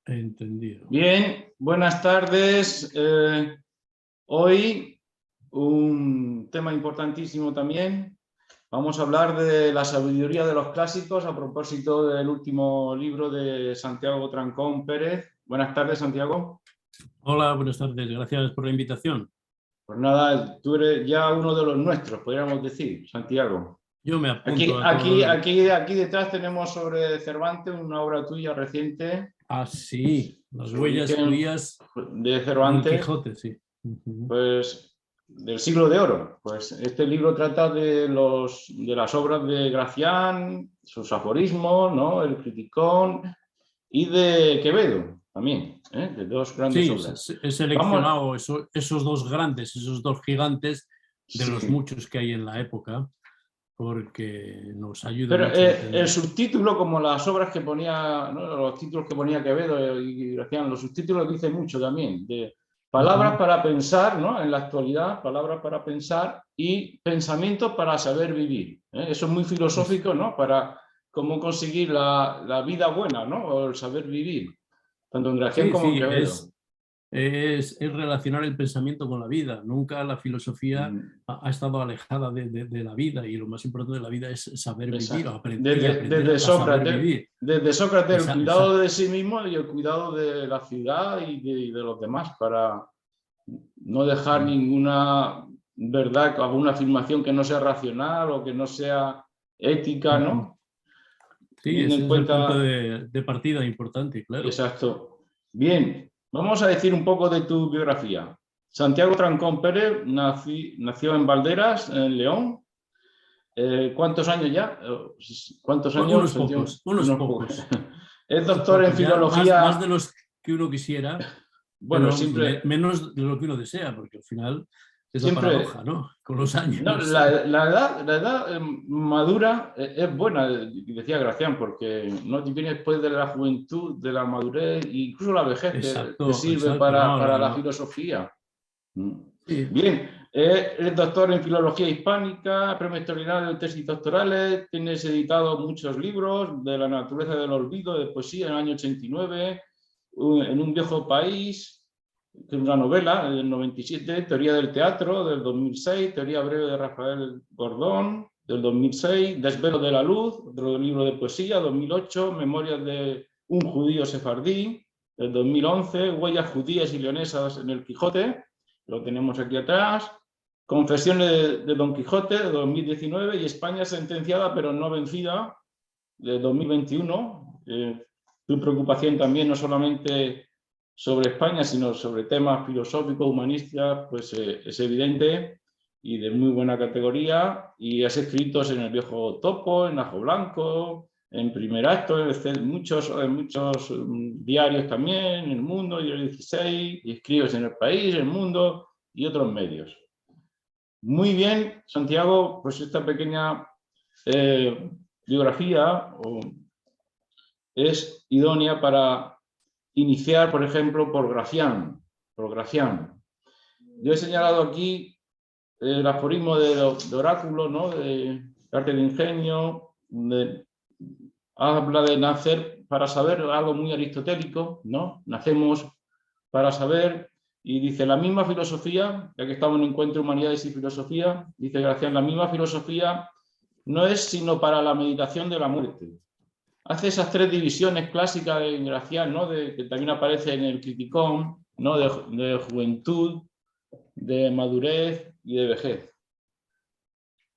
Entendido. Bien, buenas tardes. Hoy un tema importantísimo también. Vamos a hablar de la sabiduría de los clásicos a propósito del último libro de Santiago Trancón Pérez. Buenas tardes, Santiago. Hola, buenas tardes. Gracias por la invitación. Pues nada, tú eres ya uno de los nuestros, podríamos decir, Santiago. Yo me apunto a todo. Aquí detrás tenemos sobre Cervantes una obra tuya reciente. Ah, sí, las huellas judías de Cervantes. Don Quijote, sí. Pues del siglo de oro. Pues este libro trata de las obras de Gracián, sus aforismos, ¿no? El Criticón y de Quevedo también, de dos grandes obras. Sí, he seleccionado esos dos grandes, esos dos gigantes de los muchos que hay en la época, porque nos ayuda Pero mucho a entender. el subtítulo, como las obras que ponía, ¿no? Los títulos que ponía Quevedo y Gracián, los subtítulos dicen mucho también, de palabras para pensar, ¿no? En la actualidad, palabras para pensar y pensamientos para saber vivir. Eso es muy filosófico, ¿no? Para cómo conseguir la vida buena, ¿no? O el saber vivir, tanto en Gracián como en Quevedo. Es relacionar el pensamiento con la vida. Nunca la filosofía ha estado alejada de la vida, y lo más importante de la vida es saber vivir o aprender a saber vivir. Desde Sócrates, el cuidado de sí mismo y el cuidado de la ciudad y de los demás, para no dejar ninguna verdad, alguna afirmación que no sea racional o que no sea ética, ¿no? Sí, ese es el punto de partida importante, claro. Exacto. Bien. Vamos a decir un poco de tu biografía. Santiago Trancón Pérez nació en Valderas, en León. ¿Cuántos años ya? ¿Cuántos años? Unos pocos. Es doctor en filología. Más de los que uno quisiera, bueno, pero siempre, menos de lo que uno desea, porque al final es siempre, la paradoja, ¿no? Con los años. No, la edad madura es buena, decía Gracián, porque no te viene después de la juventud, de la madurez, e incluso la vejez te sirve para la filosofía. Sí. Bien, es doctor en filología hispánica, premio extraordinario de tesis doctorales, tienes editado muchos libros de la naturaleza del olvido, de poesía en el año 89, en un viejo país, que es una novela del 97, Teoría del teatro del 2006, Teoría breve de Rafael Gordón del 2006, Desvelo de la luz, otro libro de poesía, 2008, Memorias de un judío sefardí del 2011, Huellas judías y leonesas en el Quijote, lo tenemos aquí atrás, Confesiones de Don Quijote de 2019 y España sentenciada pero no vencida de 2021. Tu preocupación también no solamente sobre España, sino sobre temas filosóficos, humanistas, pues es evidente y de muy buena categoría, y has escrito en El Viejo Topo, en Ajo Blanco, en Primer Acto, en muchos diarios también, en El Mundo, y el 16, y escribes en El País, El Mundo y otros medios. Muy bien, Santiago, pues esta pequeña biografía es idónea para iniciar, por ejemplo, por Gracián. Yo he señalado aquí el aforismo de Oráculo, ¿no? De arte de ingenio, habla de nacer para saber, algo muy aristotélico, ¿no? Nacemos para saber, y dice la misma filosofía, ya que estamos en un encuentro humanidades y filosofía, dice Gracián, la misma filosofía no es sino para la meditación de la muerte. Hace esas tres divisiones clásicas de Gracián, ¿no? Que también aparece en el Criticón, ¿no? De juventud, de madurez y de vejez.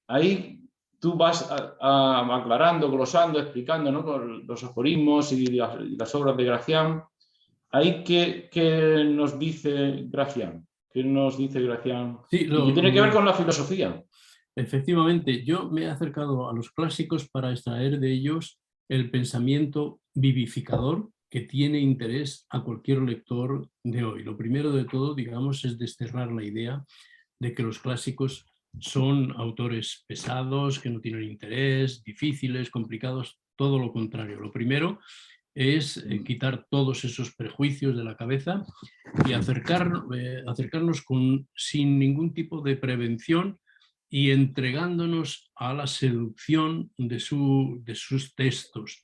Ahí tú vas aclarando, glosando, explicando, ¿no? Con los aforismos y las obras de Gracián. Ahí ¿qué nos dice Gracián? ¿Qué nos dice Gracián? Sí, y que tiene que ver con la filosofía. Efectivamente, yo me he acercado a los clásicos para extraer de ellos el pensamiento vivificador que tiene interés a cualquier lector de hoy. Lo primero de todo, digamos, es desterrar la idea de que los clásicos son autores pesados, que no tienen interés, difíciles, complicados, todo lo contrario. Lo primero es quitar todos esos prejuicios de la cabeza y acercarnos sin ningún tipo de prevención y entregándonos a la seducción de sus textos.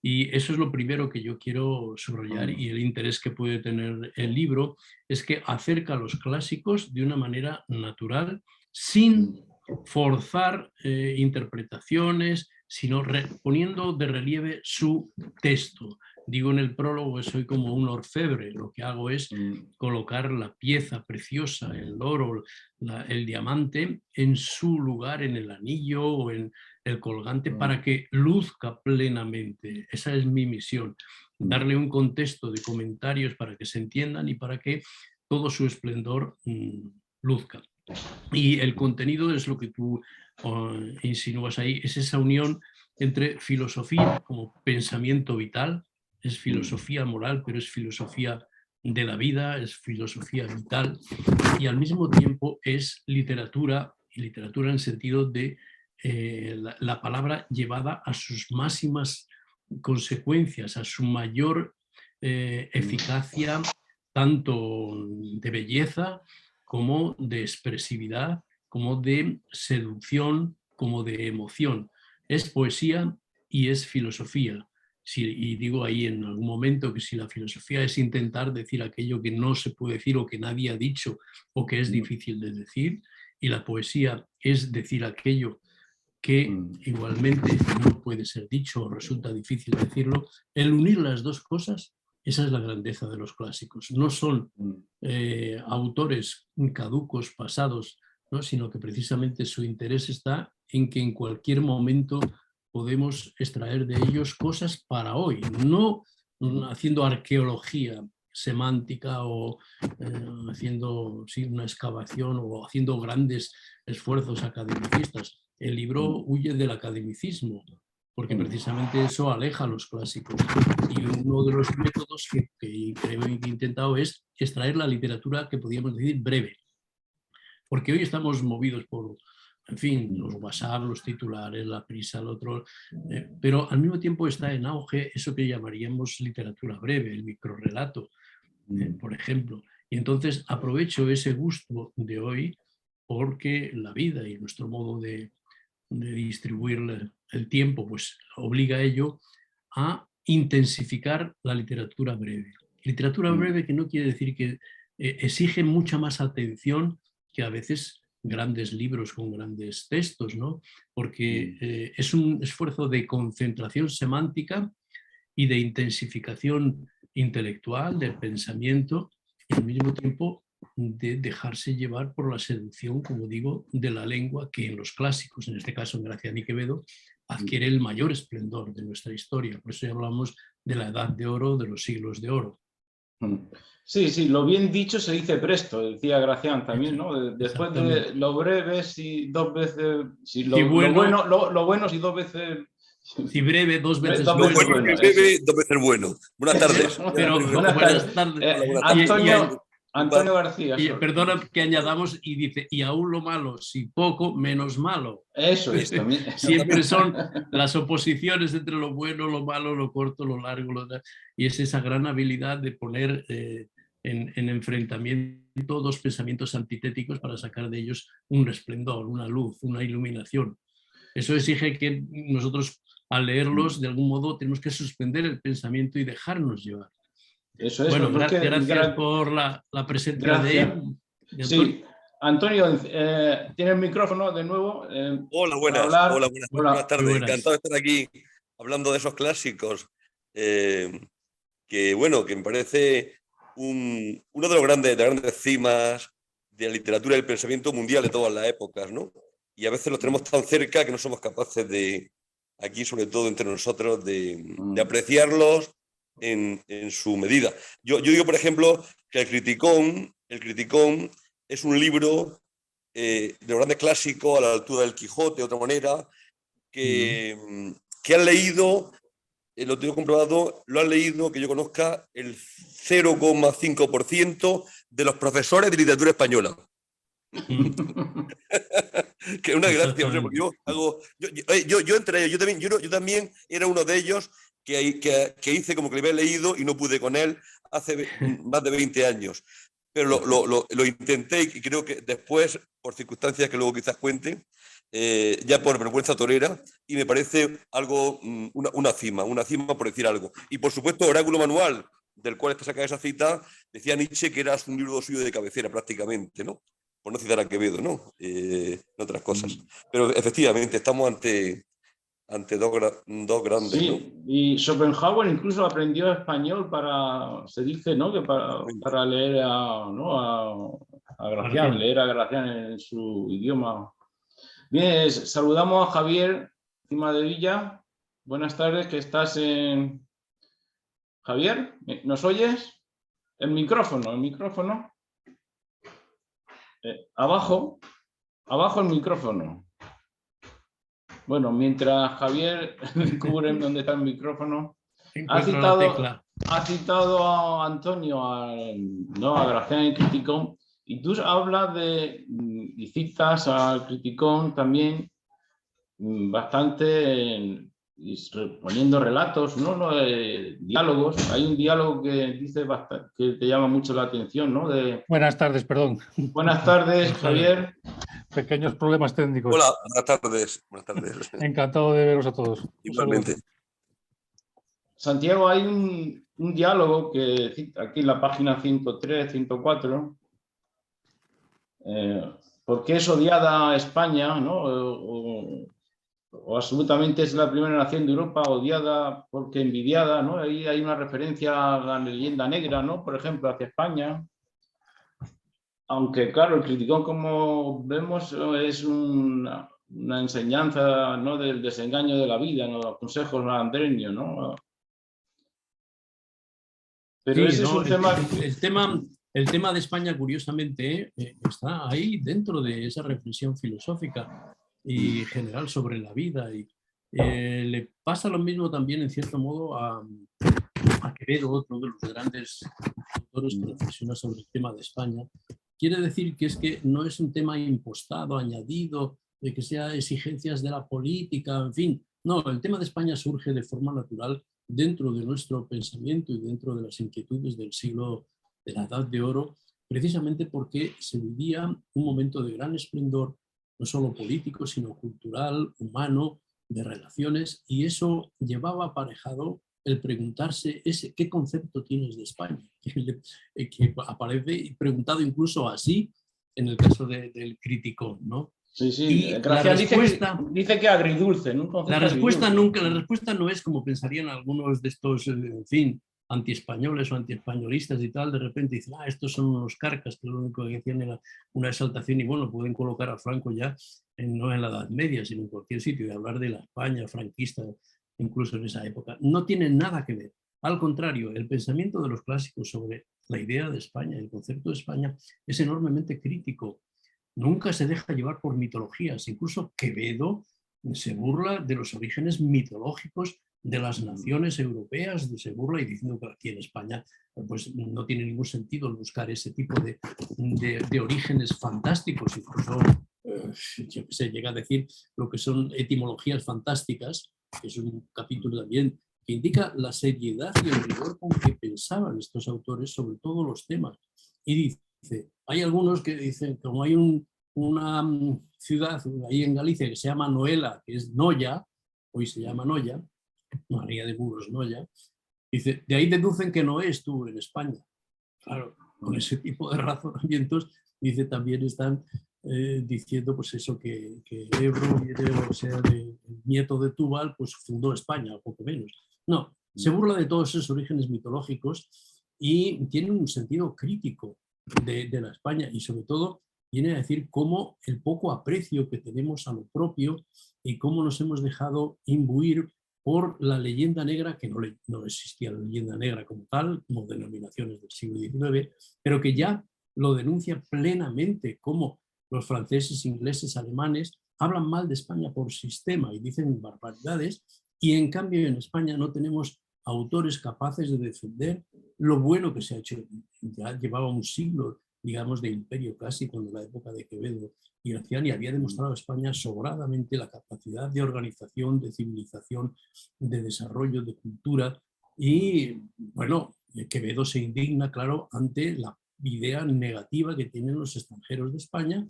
Y eso es lo primero que yo quiero subrayar, y el interés que puede tener el libro es que acerca a los clásicos de una manera natural, sin forzar interpretaciones, sino poniendo de relieve su texto. Digo en el prólogo que soy como un orfebre, lo que hago es colocar la pieza preciosa, el oro, el diamante, en su lugar, en el anillo o en el colgante, para que luzca plenamente. Esa es mi misión, darle un contexto de comentarios para que se entiendan y para que todo su esplendor luzca. Y el contenido es lo que tú insinúas ahí, es esa unión entre filosofía como pensamiento vital, es filosofía moral, pero es filosofía de la vida, es filosofía vital, y al mismo tiempo es literatura, y literatura en el sentido de la palabra llevada a sus máximas consecuencias, a su mayor eficacia, tanto de belleza como de expresividad, como de seducción, como de emoción. Es poesía y es filosofía. Y digo ahí en algún momento que si la filosofía es intentar decir aquello que no se puede decir o que nadie ha dicho o que es difícil de decir, y la poesía es decir aquello que igualmente no puede ser dicho o resulta difícil decirlo, el unir las dos cosas, esa es la grandeza de los clásicos. No son autores caducos, pasados, ¿no? Sino que precisamente su interés está en que en cualquier momento podemos extraer de ellos cosas para hoy, no haciendo arqueología semántica o haciendo una excavación o haciendo grandes esfuerzos academicistas. El libro huye del academicismo, porque precisamente eso aleja a los clásicos. Y uno de los métodos que creo que he intentado es extraer la literatura que podríamos decir breve. Porque hoy estamos movidos por, en fin, los WhatsApp, los titulares, la prisa, el otro, pero al mismo tiempo está en auge eso que llamaríamos literatura breve, el microrrelato, por ejemplo. Y entonces aprovecho ese gusto de hoy porque la vida y nuestro modo de distribuir el tiempo pues obliga a ello, a intensificar la literatura breve. Literatura breve que no quiere decir que exige mucha más atención que a veces grandes libros con grandes textos, ¿no? Porque es un esfuerzo de concentración semántica y de intensificación intelectual del pensamiento, y al mismo tiempo de dejarse llevar por la seducción, como digo, de la lengua, que en los clásicos, en este caso en Gracián y Quevedo, adquiere el mayor esplendor de nuestra historia. Por eso ya hablamos de la edad de oro, de los siglos de oro. Sí, sí, lo bien dicho se dice presto, decía Gracián también, ¿no? Después de lo breve, si dos veces, si lo bueno, si dos veces... Si breve, dos veces bueno. Bueno, breve, dos veces bueno. Buenas tardes. Pero, buenas tardes. Antonio García. Perdona que añadamos, y dice, y aún lo malo, si poco, menos malo. Eso es también. Siempre son las oposiciones entre lo bueno, lo malo, lo corto, lo largo, y es esa gran habilidad de poner en enfrentamiento dos pensamientos antitéticos para sacar de ellos un esplendor, una luz, una iluminación. Eso exige que nosotros, al leerlos, de algún modo tenemos que suspender el pensamiento y dejarnos llevar. Eso es. Bueno, gracias por la presentación de sí, Antonio, tiene el micrófono de nuevo. Hola, buenas. Hola, buenas tardes. Buenas. Encantado de estar aquí hablando de esos clásicos que, bueno, que me parece uno de los grandes cimas de la literatura y el pensamiento mundial de todas las épocas, ¿no? Y a veces los tenemos tan cerca que no somos capaces de, aquí sobre todo entre nosotros, de apreciarlos en su medida. Yo digo, por ejemplo, que el Criticón es un libro de los grandes clásicos, a la altura del Quijote, de otra manera, que han leído, lo tengo comprobado, lo han leído, que yo conozca, el 0,5% de los profesores de literatura española. Que es una gracia, porque yo entre ellos, yo también era uno de ellos que hice como que lo había leído y no pude con él hace más de 20 años. pero lo intenté y creo que después, por circunstancias que luego quizás cuente, ya por vergüenza torera, y me parece algo, una cima por decir algo. Y por supuesto, Oráculo Manual, del cual está sacada esa cita, decía Nietzsche que era un libro suyo de cabecera prácticamente, ¿no? Por no citar a Quevedo, ¿no? Otras cosas. Pero efectivamente, estamos ante dos grandes, sí, ¿no? Y Schopenhauer incluso aprendió español se dice, ¿no? Que para leer a Gracián, leer a Gracián en su idioma. Bien, saludamos a Javier Cimadevilla. Buenas tardes, que estás en... Javier, ¿nos oyes? El micrófono. Abajo el micrófono. Bueno, mientras Javier descubre dónde está el micrófono, ha citado a Antonio, a Gracián y Criticón, y tú hablas y citas al Criticón también bastante, poniendo relatos, diálogos. Hay un diálogo que dice que te llama mucho la atención, ¿no? Buenas tardes, perdón. Buenas tardes, Javier. Pequeños problemas técnicos. Hola, buenas tardes. Encantado de veros a todos. Igualmente. Santiago, hay un diálogo que aquí en la página 103, 104, ¿por qué es odiada España, ¿no? O absolutamente es la primera nación de Europa odiada porque envidiada, ¿no? Ahí hay una referencia a la leyenda negra, ¿no? Por ejemplo, hacia España. Aunque, claro, el Criticón, como vemos, es una enseñanza, ¿no? Del desengaño de la vida, ¿no? Los consejos malandreños, ¿no? Pero sí, ese es un el tema de España, curiosamente, está ahí dentro de esa reflexión filosófica y general sobre la vida. Y le pasa lo mismo también, en cierto modo, a Quevedo, otro de los grandes autores que reflexiona sobre el tema de España. Quiere decir que es que no es un tema impostado, añadido, de que sea exigencias de la política, en fin. No, el tema de España surge de forma natural dentro de nuestro pensamiento y dentro de las inquietudes del siglo de la Edad de Oro, precisamente porque se vivía un momento de gran esplendor, no solo político, sino cultural, humano, de relaciones, y eso llevaba aparejado el preguntarse ¿qué concepto tienes de España? Que aparece preguntado incluso así en el caso del Criticón, ¿no? Sí, sí. Y la respuesta dice que agridulce, ¿no? La respuesta no es como pensarían algunos de estos, en fin, antiespañoles o antiespañolistas y tal, de repente dicen, estos son unos carcas, que lo único que hacían era una exaltación, y bueno, pueden colocar a Franco ya no en la Edad Media, sino en cualquier sitio, y hablar de la España franquista, incluso en esa época. No tiene nada que ver. Al contrario, el pensamiento de los clásicos sobre la idea de España, el concepto de España, es enormemente crítico. Nunca se deja llevar por mitologías. Incluso Quevedo se burla de los orígenes mitológicos de las naciones europeas, se burla y diciendo que aquí en España pues, no tiene ningún sentido el buscar ese tipo de orígenes fantásticos. Incluso se llega a decir lo que son etimologías fantásticas, que es un capítulo también que indica la seriedad y el rigor con que pensaban estos autores sobre todos los temas. Y dice, hay algunos que dicen, como hay una ciudad ahí en Galicia que se llama Noela, que es Noya, hoy se llama Noya, María de Burgos Noya, dice, de ahí deducen que no estuvo en España. Claro, con ese tipo de razonamientos, dice, también están diciendo pues eso, que Ebro viene, o sea, el nieto de Túbal, pues fundó España, o poco menos. No, se burla de todos esos orígenes mitológicos y tiene un sentido crítico de la España, y sobre todo viene a decir cómo el poco aprecio que tenemos a lo propio y cómo nos hemos dejado imbuir por la leyenda negra, que no existía la leyenda negra como tal, como denominaciones del siglo XIX, pero que ya lo denuncia plenamente, como los franceses, ingleses, alemanes hablan mal de España por sistema y dicen barbaridades, y en cambio en España no tenemos autores capaces de defender lo bueno que se ha hecho. Ya llevaba un siglo, digamos, de imperio casi, cuando la época de Quevedo y Gracián, y había demostrado a España sobradamente la capacidad de organización, de civilización, de desarrollo, de cultura. Y bueno, Quevedo se indigna, claro, ante la idea negativa que tienen los extranjeros de España,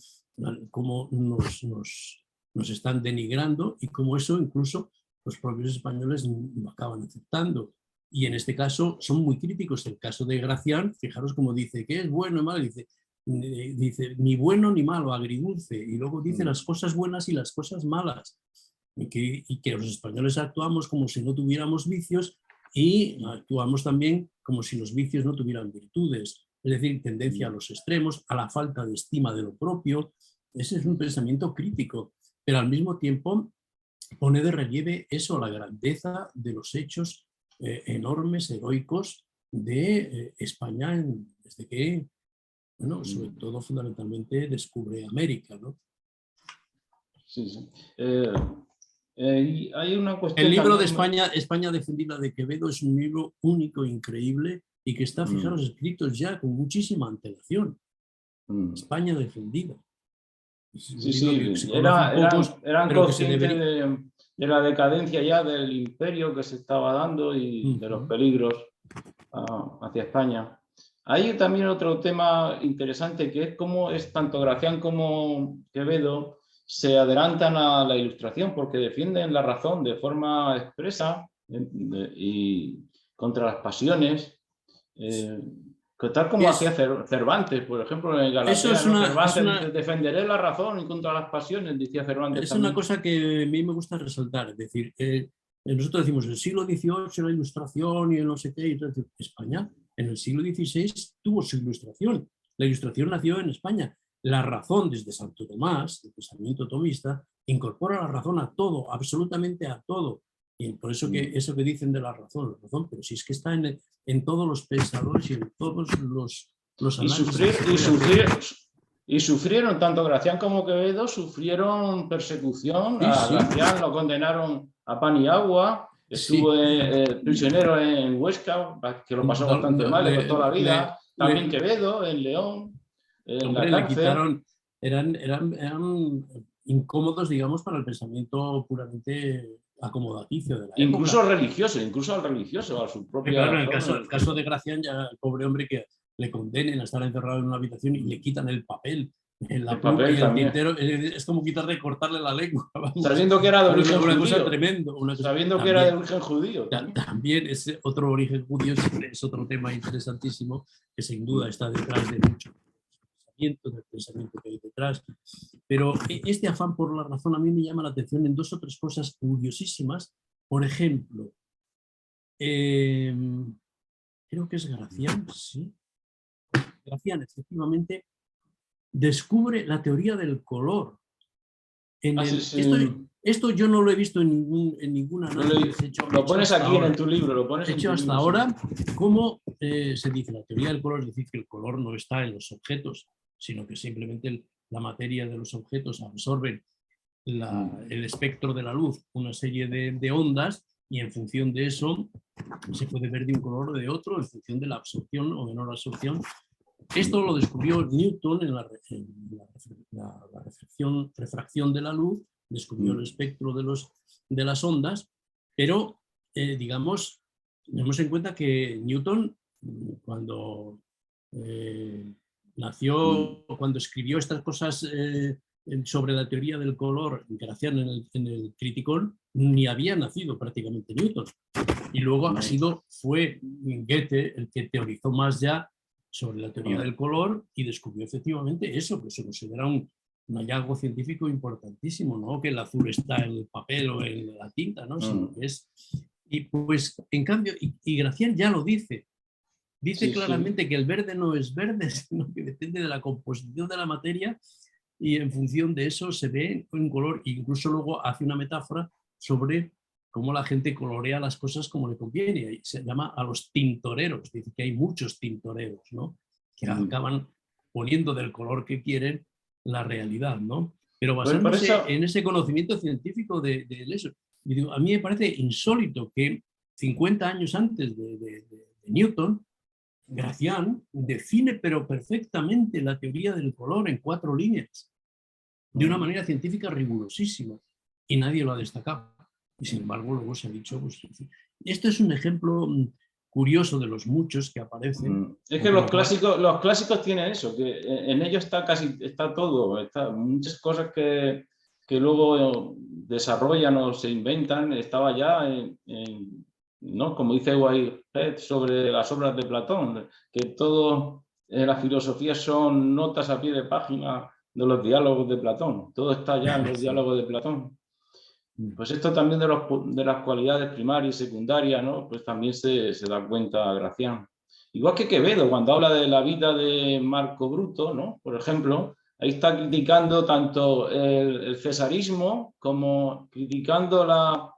cómo nos están denigrando y cómo eso incluso los propios españoles lo acaban aceptando. Y en este caso son muy críticos. El caso de Gracián, fijaros cómo dice que es bueno y malo, dice ni bueno ni malo, agridulce, y luego dice las cosas buenas y las cosas malas, y que los españoles actuamos como si no tuviéramos vicios y actuamos también como si los vicios no tuvieran virtudes, es decir, tendencia a los extremos, a la falta de estima de lo propio. Ese es un pensamiento crítico, pero al mismo tiempo pone de relieve eso, la grandeza de los hechos enormes, heroicos de España desde que, bueno, sobre todo fundamentalmente descubre América, ¿no? Sí, sí. Y hay una cuestión. El libro de España defendida de Quevedo es un libro único, increíble, y que está, fijaros, escritos ya con muchísima antelación. España defendida. Sí, sí, eran conscientes de la decadencia ya del imperio que se estaba dando y de los peligros hacia España. Hay también otro tema interesante, que es cómo es tanto Gracián como Quevedo se adelantan a la Ilustración, porque defienden la razón de forma expresa y contra las pasiones. Tal como hacía Cervantes, por ejemplo, en Galatea, Cervantes, defenderé la razón y contra las pasiones, decía Cervantes. Es también una cosa que a mí me gusta resaltar, es decir, nosotros decimos el siglo XVIII, la Ilustración y el no sé qué, y entonces, España en el siglo XVI tuvo su Ilustración. La Ilustración nació en España. La razón desde Santo Tomás, el pensamiento tomista, incorpora la razón a todo, absolutamente a todo. Y por eso que eso que dicen de la razón, pero si es que está en todos los pensadores y en todos los análisis. Y sufrieron, tanto Gracián como Quevedo, sufrieron persecución. Gracián lo condenaron a pan y agua, estuvo prisionero en Huesca, que lo pasó bastante mal, le costó la vida. También Quevedo, en León, en la cárcel. Le quitaron, eran incómodos, digamos, para el pensamiento puramente acomodaticio de la incluso época. Incluso al religioso, a su propia. Claro, en el caso de Gracián, ya el pobre hombre que le condenen a estar encerrado en una habitación y le quitan el papel, la pluma y el tintero, es como quitarle, cortarle la lengua. Vamos. Sabiendo que era de origen judío. Cosa tremendo. Sabiendo que era de origen judío. También es otro origen judío, es otro tema interesantísimo que sin duda está detrás de mucho del pensamiento que hay detrás. Pero este afán por la razón a mí me llama la atención en dos o tres cosas curiosísimas. Por ejemplo, creo que es Gracián, sí. Gracián efectivamente descubre la teoría del color. Esto yo no lo he visto en ningún análisis hecho. Lo pones aquí en tu libro. Lo pones hecho hasta ahora, cómo se dice la teoría del color, es decir, que el color no está en los objetos, sino que simplemente la materia de los objetos absorben el espectro de la luz, una serie de ondas, y en función de eso se puede ver de un color o de otro en función de la absorción o menor absorción. Esto lo descubrió Newton en la refracción de la luz, descubrió el espectro de las ondas, pero digamos, tenemos en cuenta que Newton, cuando cuando escribió estas cosas sobre la teoría del color, Gracián en el Criticón, ni había nacido prácticamente Newton. Y luego fue Goethe el que teorizó más ya sobre la teoría del color y descubrió efectivamente eso, que se considera un hallazgo científico importantísimo, no que el azul está en el papel o en la tinta, ¿no? Sino que es... Y pues, en cambio, y Gracián ya lo dice. Dice claramente que el verde no es verde, sino que depende de la composición de la materia y en función de eso se ve un color. E incluso luego hace una metáfora sobre cómo la gente colorea las cosas como le conviene. Se llama a los tintoreros. Dice que hay muchos tintoreros, ¿no? Que acaban poniendo del color que quieren la realidad, ¿no? Pero basándose en ese conocimiento científico de eso. Y digo, a mí me parece insólito que 50 años antes de Newton, Gracián define pero perfectamente la teoría del color en 4 líneas, de una manera científica rigurosísima, y nadie lo ha destacado. Y sin embargo luego se ha dicho, pues, esto es un ejemplo curioso de los muchos que aparecen. Es que los clásicos tienen eso, que en ellos está todo, muchas cosas que luego desarrollan o se inventan, estaba ya ¿no? Como dice Whitehead sobre las obras de Platón, que todo en la filosofía son notas a pie de página de los diálogos de Platón, todo está ya en los diálogos de Platón. Pues esto también de las cualidades primarias y secundarias, ¿no? Pues también se da cuenta Gracián. Igual que Quevedo, cuando habla de la vida de Marco Bruto, ¿no? Por ejemplo, ahí está criticando tanto el cesarismo como criticando la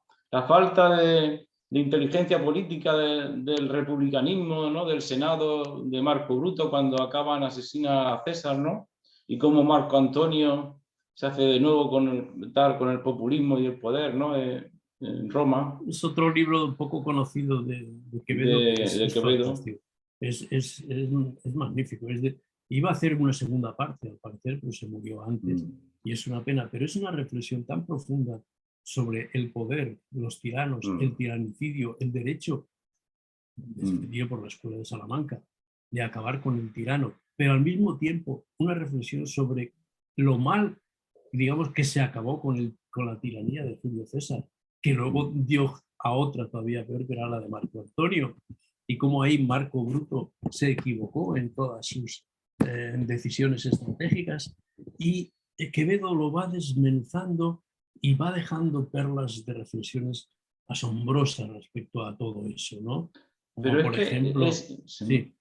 falta de inteligencia política del republicanismo, ¿no? Del Senado de Marco Bruto cuando asesina a César, ¿no? Y cómo Marco Antonio se hace de nuevo con el populismo y el poder, ¿no? En Roma. Es otro libro un poco conocido de Quevedo. De Quevedo. Es magnífico. Iba a hacer una segunda parte, al parecer, pero se murió antes. Y es una pena, pero es una reflexión tan profunda sobre el poder, los tiranos, el tiranicidio, el derecho, defendido por la Escuela de Salamanca, de acabar con el tirano, pero al mismo tiempo una reflexión sobre lo mal, digamos, que se acabó con la tiranía de Julio César, que luego dio a otra todavía peor, que era la de Marco Antonio, y cómo ahí Marco Bruto se equivocó en todas sus decisiones estratégicas, y Quevedo lo va desmenuzando y va dejando perlas de reflexiones asombrosas respecto a todo eso, ¿no? Como pero por ejemplo, sí.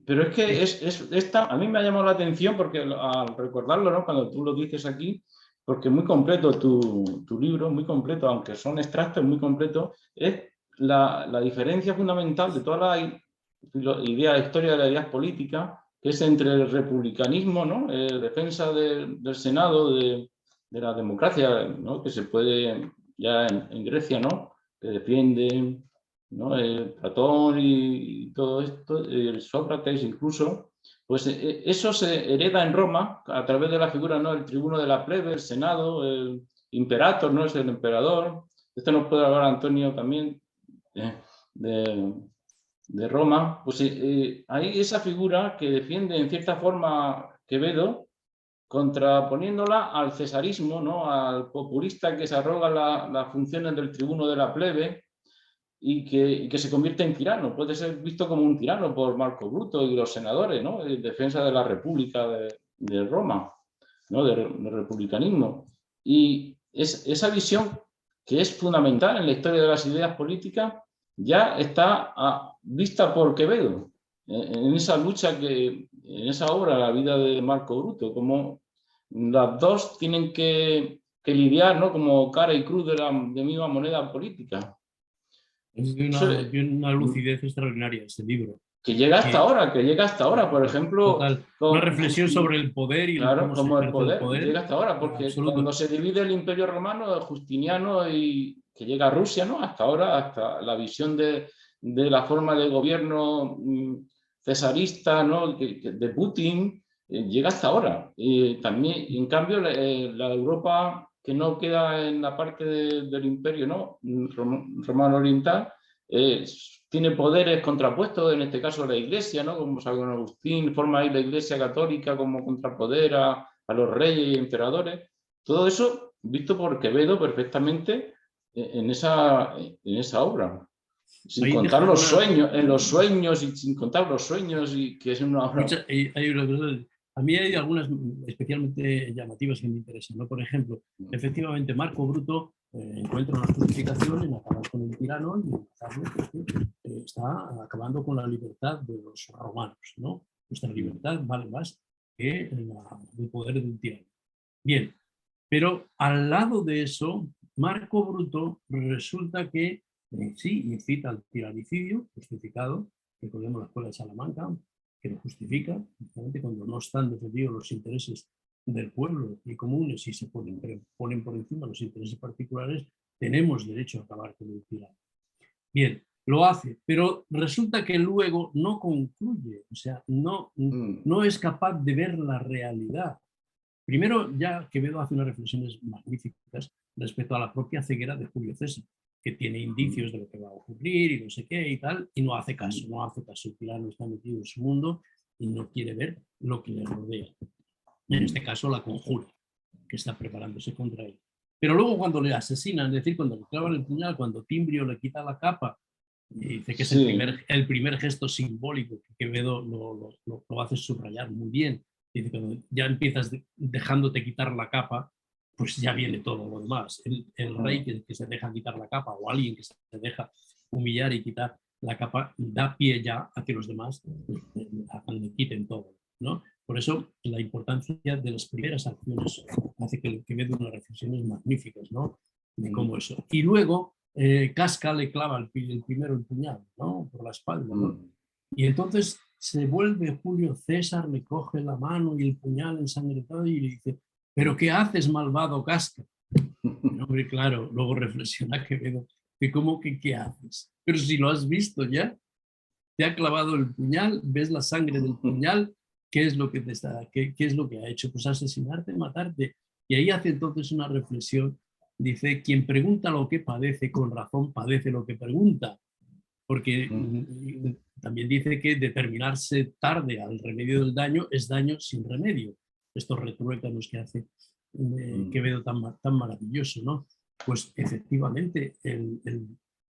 Pero es que a mí me ha llamado la atención porque al recordarlo, ¿no? Cuando tú lo dices aquí, porque es muy completo tu libro, muy completo, aunque son extractos muy completos, es la diferencia fundamental de toda la historia de las ideas políticas, que es entre el republicanismo, ¿no? Defensa del Senado, de la democracia, ¿no? Que se puede ya en Grecia, ¿no? Que defiende, ¿no? Platón y todo esto, Sócrates incluso, pues eso se hereda en Roma a través de la figura, ¿no? El tribuno de la plebe, el senado, el imperator, ¿no? Es el emperador. Esto nos puede hablar Antonio también de Roma. Pues hay esa figura que defiende en cierta forma Quevedo, contraponiéndola al cesarismo, ¿no? Al populista que se arroga las funciones del tribuno de la plebe y que se convierte en tirano. Puede ser visto como un tirano por Marco Bruto y los senadores, ¿no? En defensa de la República de Roma, ¿no? Del republicanismo. Y esa visión, que es fundamental en la historia de las ideas políticas, ya está vista por Quevedo, en esa lucha en esa obra, La vida de Marco Bruto, como las dos tienen que lidiar, ¿no? Como cara y cruz de misma moneda política. Es de una lucidez extraordinaria este libro. Que llega hasta ahora, por ejemplo. Total, una reflexión sobre el poder y claro, cómo el poder llega hasta ahora, porque cuando se divide el Imperio Romano, Justiniano, y que llega a Rusia, ¿no? Hasta ahora, hasta la visión de la forma de gobierno cesarista, ¿no? De Putin, llega hasta ahora. También, en cambio, la Europa que no queda en la parte del Imperio, ¿no? Romano Oriental, tiene poderes contrapuestos, en este caso la Iglesia, ¿no? Como San Agustín, forma ahí la Iglesia católica como contrapoder a los reyes y emperadores. Todo eso visto por Quevedo perfectamente en esa obra. Sin contar los sueños, y sin contar los sueños, y que es una obra. A mí hay algunas especialmente llamativas que me interesan, ¿no? Por ejemplo, efectivamente Marco Bruto encuentra una justificación en acabar con el tirano y en matarlo porque está acabando con la libertad de los romanos, ¿no? Nuestra libertad vale más que el poder del tirano. Bien, pero al lado de eso, Marco Bruto resulta que sí incita al tiranicidio justificado, recordemos la Escuela de Salamanca, que lo justifica, justamente cuando no están defendidos los intereses del pueblo y comunes y se ponen por encima los intereses particulares, tenemos derecho a acabar con el tirano. Bien, lo hace, pero resulta que luego no concluye, o sea, no es capaz de ver la realidad. Primero, ya Quevedo hace unas reflexiones magníficas respecto a la propia ceguera de Julio César, que tiene indicios de lo que va a ocurrir y no sé qué y tal, y no hace caso. El tirano está metido en su mundo y no quiere ver lo que le rodea. En este caso, la conjura, que está preparándose contra él. Pero luego cuando le asesinan, es decir, cuando le clavan el puñal, cuando Timbrio le quita la capa, y dice que es el primer gesto simbólico que Quevedo lo hace subrayar muy bien. Dice, cuando ya empiezas dejándote quitar la capa, pues ya viene todo lo demás. El rey que se deja quitar la capa, o alguien que se deja humillar y quitar la capa, da pie ya a que los demás le quiten todo, ¿no? Por eso la importancia de las primeras acciones hace que Quevedo unas reflexiones magníficas, ¿no? De cómo eso. Y luego Casca le clava el primero el puñal, ¿no? Por la espalda, ¿no? Y entonces se vuelve Julio César, le coge la mano y el puñal ensangrentado y le dice: ¿pero qué haces, malvado Casca? Y, hombre, claro, luego reflexiona Quevedo, que ¿cómo que qué haces? Pero si lo has visto ya, te ha clavado el puñal, ves la sangre del puñal, ¿qué es lo que qué es lo que ha hecho? Pues asesinarte, matarte. Y ahí hace entonces una reflexión. Dice: quien pregunta lo que padece, con razón padece lo que pregunta. Porque también dice que determinarse tarde al remedio del daño es daño sin remedio. Estos retruécanos que hace Quevedo tan maravilloso, ¿no? Pues efectivamente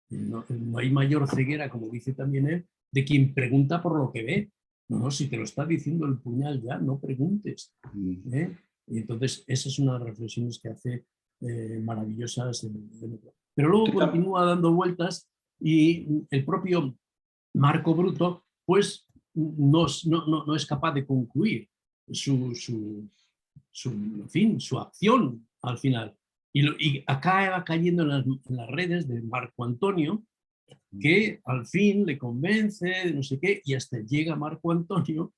no hay mayor ceguera, como dice también él, de quien pregunta por lo que ve. No, si te lo está diciendo el puñal ya, no preguntes. Y entonces esa es una de las reflexiones que hace maravillosas. Pero luego continúa dando vueltas y el propio Marco Bruto pues no es capaz de concluir su acción al final. Y acaba cayendo en las redes de Marco Antonio, que al fin le convence de no sé qué, y hasta llega Marco Antonio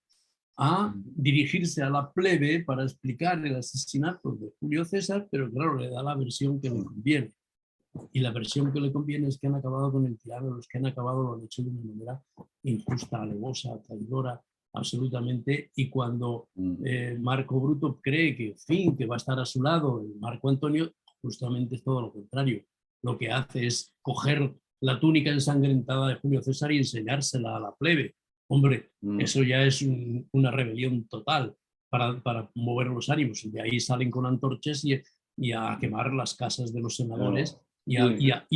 a dirigirse a la plebe para explicar el asesinato de Julio César, pero claro, le da la versión que le conviene. Y la versión que le conviene es que han acabado con el tirano, los que han acabado lo han hecho de una manera injusta, alevosa, traidora, absolutamente. Y cuando Marco Bruto cree que, en fin, que va a estar a su lado, Marco Antonio, justamente es todo lo contrario. Lo que hace es coger la túnica ensangrentada de Julio César y enseñársela a la plebe. Hombre, eso ya es una rebelión total para mover los ánimos. Y de ahí salen con antorchas y a quemar las casas de los senadores y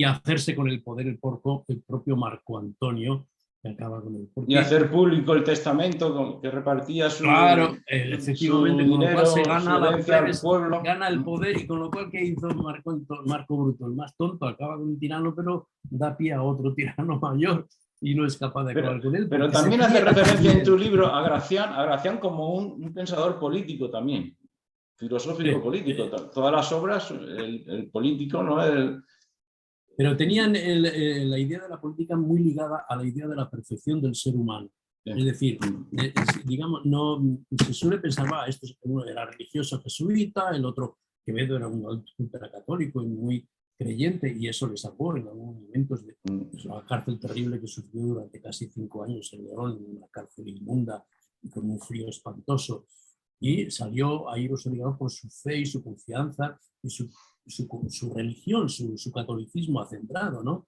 a hacerse con el poder el propio Marco Antonio, que acaba con él. Y hacer público el testamento que repartía su Claro, efectivamente, su con dinero, lo cual se gana la plebe, pueblo. gana el poder, y con lo cual, ¿qué hizo Marco Bruto? El más tonto, acaba con un tirano, pero da pie a otro tirano mayor y no es capaz de acabar con él. Pero también hace referencia en tu libro a Gracián como un pensador político también, filosófico político. Todas las obras, el político, ¿no? Pero tenían la idea de la política muy ligada a la idea de la perfección del ser humano. Es decir, digamos, no se suele pensar, uno era religioso jesuita, el otro, Quevedo, era un ultracatólico y muy creyente, y eso le salvó en algunos momentos de la cárcel terrible que sufrió durante casi 5 años en León, en una cárcel inmunda y con un frío espantoso. Y salió ahí obligado por su fe y su confianza y su religión, su catolicismo acendrado, ¿no?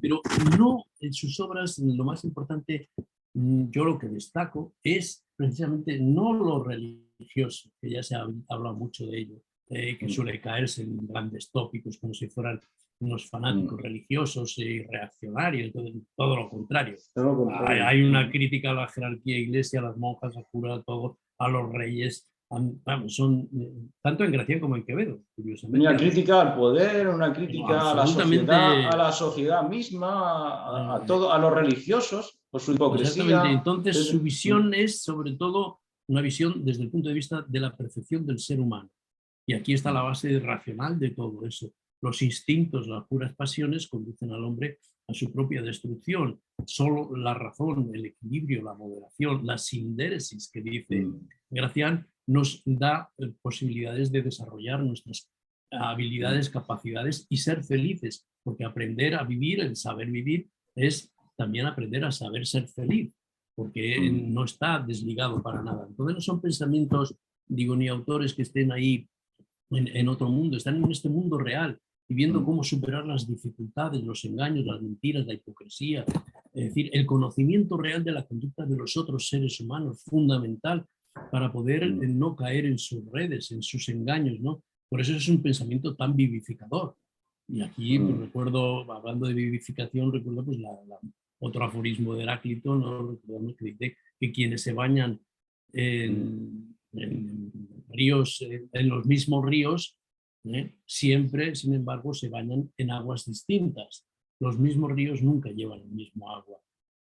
Pero no en sus obras, lo más importante, yo lo que destaco es precisamente no lo religioso, que ya se ha hablado mucho de ello, que suele caerse en grandes tópicos como si fueran unos fanáticos religiosos y reaccionarios, todo lo contrario. Hay una crítica a la jerarquía iglesia, a las monjas, a cura, todo, a los reyes. Son tanto en Gracián como en Quevedo, curiosamente. Una crítica al poder, una crítica a la sociedad misma, a todo, a los religiosos, por su hipocresía. Exactamente. Entonces su visión es sobre todo una visión desde el punto de vista de la perfección del ser humano. Y aquí está la base racional de todo eso. Los instintos, las puras pasiones conducen al hombre a su propia destrucción. Solo la razón, el equilibrio, la moderación, la sindéresis que dice Gracián, nos da posibilidades de desarrollar nuestras habilidades, capacidades y ser felices, porque aprender a vivir, el saber vivir, es también aprender a saber ser feliz, porque no está desligado para nada. Entonces no son pensamientos, digo, ni autores que estén ahí en otro mundo, están en este mundo real, y viendo cómo superar las dificultades, los engaños, las mentiras, la hipocresía. Es decir, el conocimiento real de la conducta de los otros seres humanos, fundamental para poder no caer en sus redes, en sus engaños, ¿no? Por eso es un pensamiento tan vivificador. Y aquí pues, recuerdo, hablando de vivificación, recuerdo pues, otro aforismo de Heráclito, ¿no? Recordamos que dice que quienes se bañan en ríos, en los mismos ríos, siempre, sin embargo, se bañan en aguas distintas. Los mismos ríos nunca llevan el mismo agua.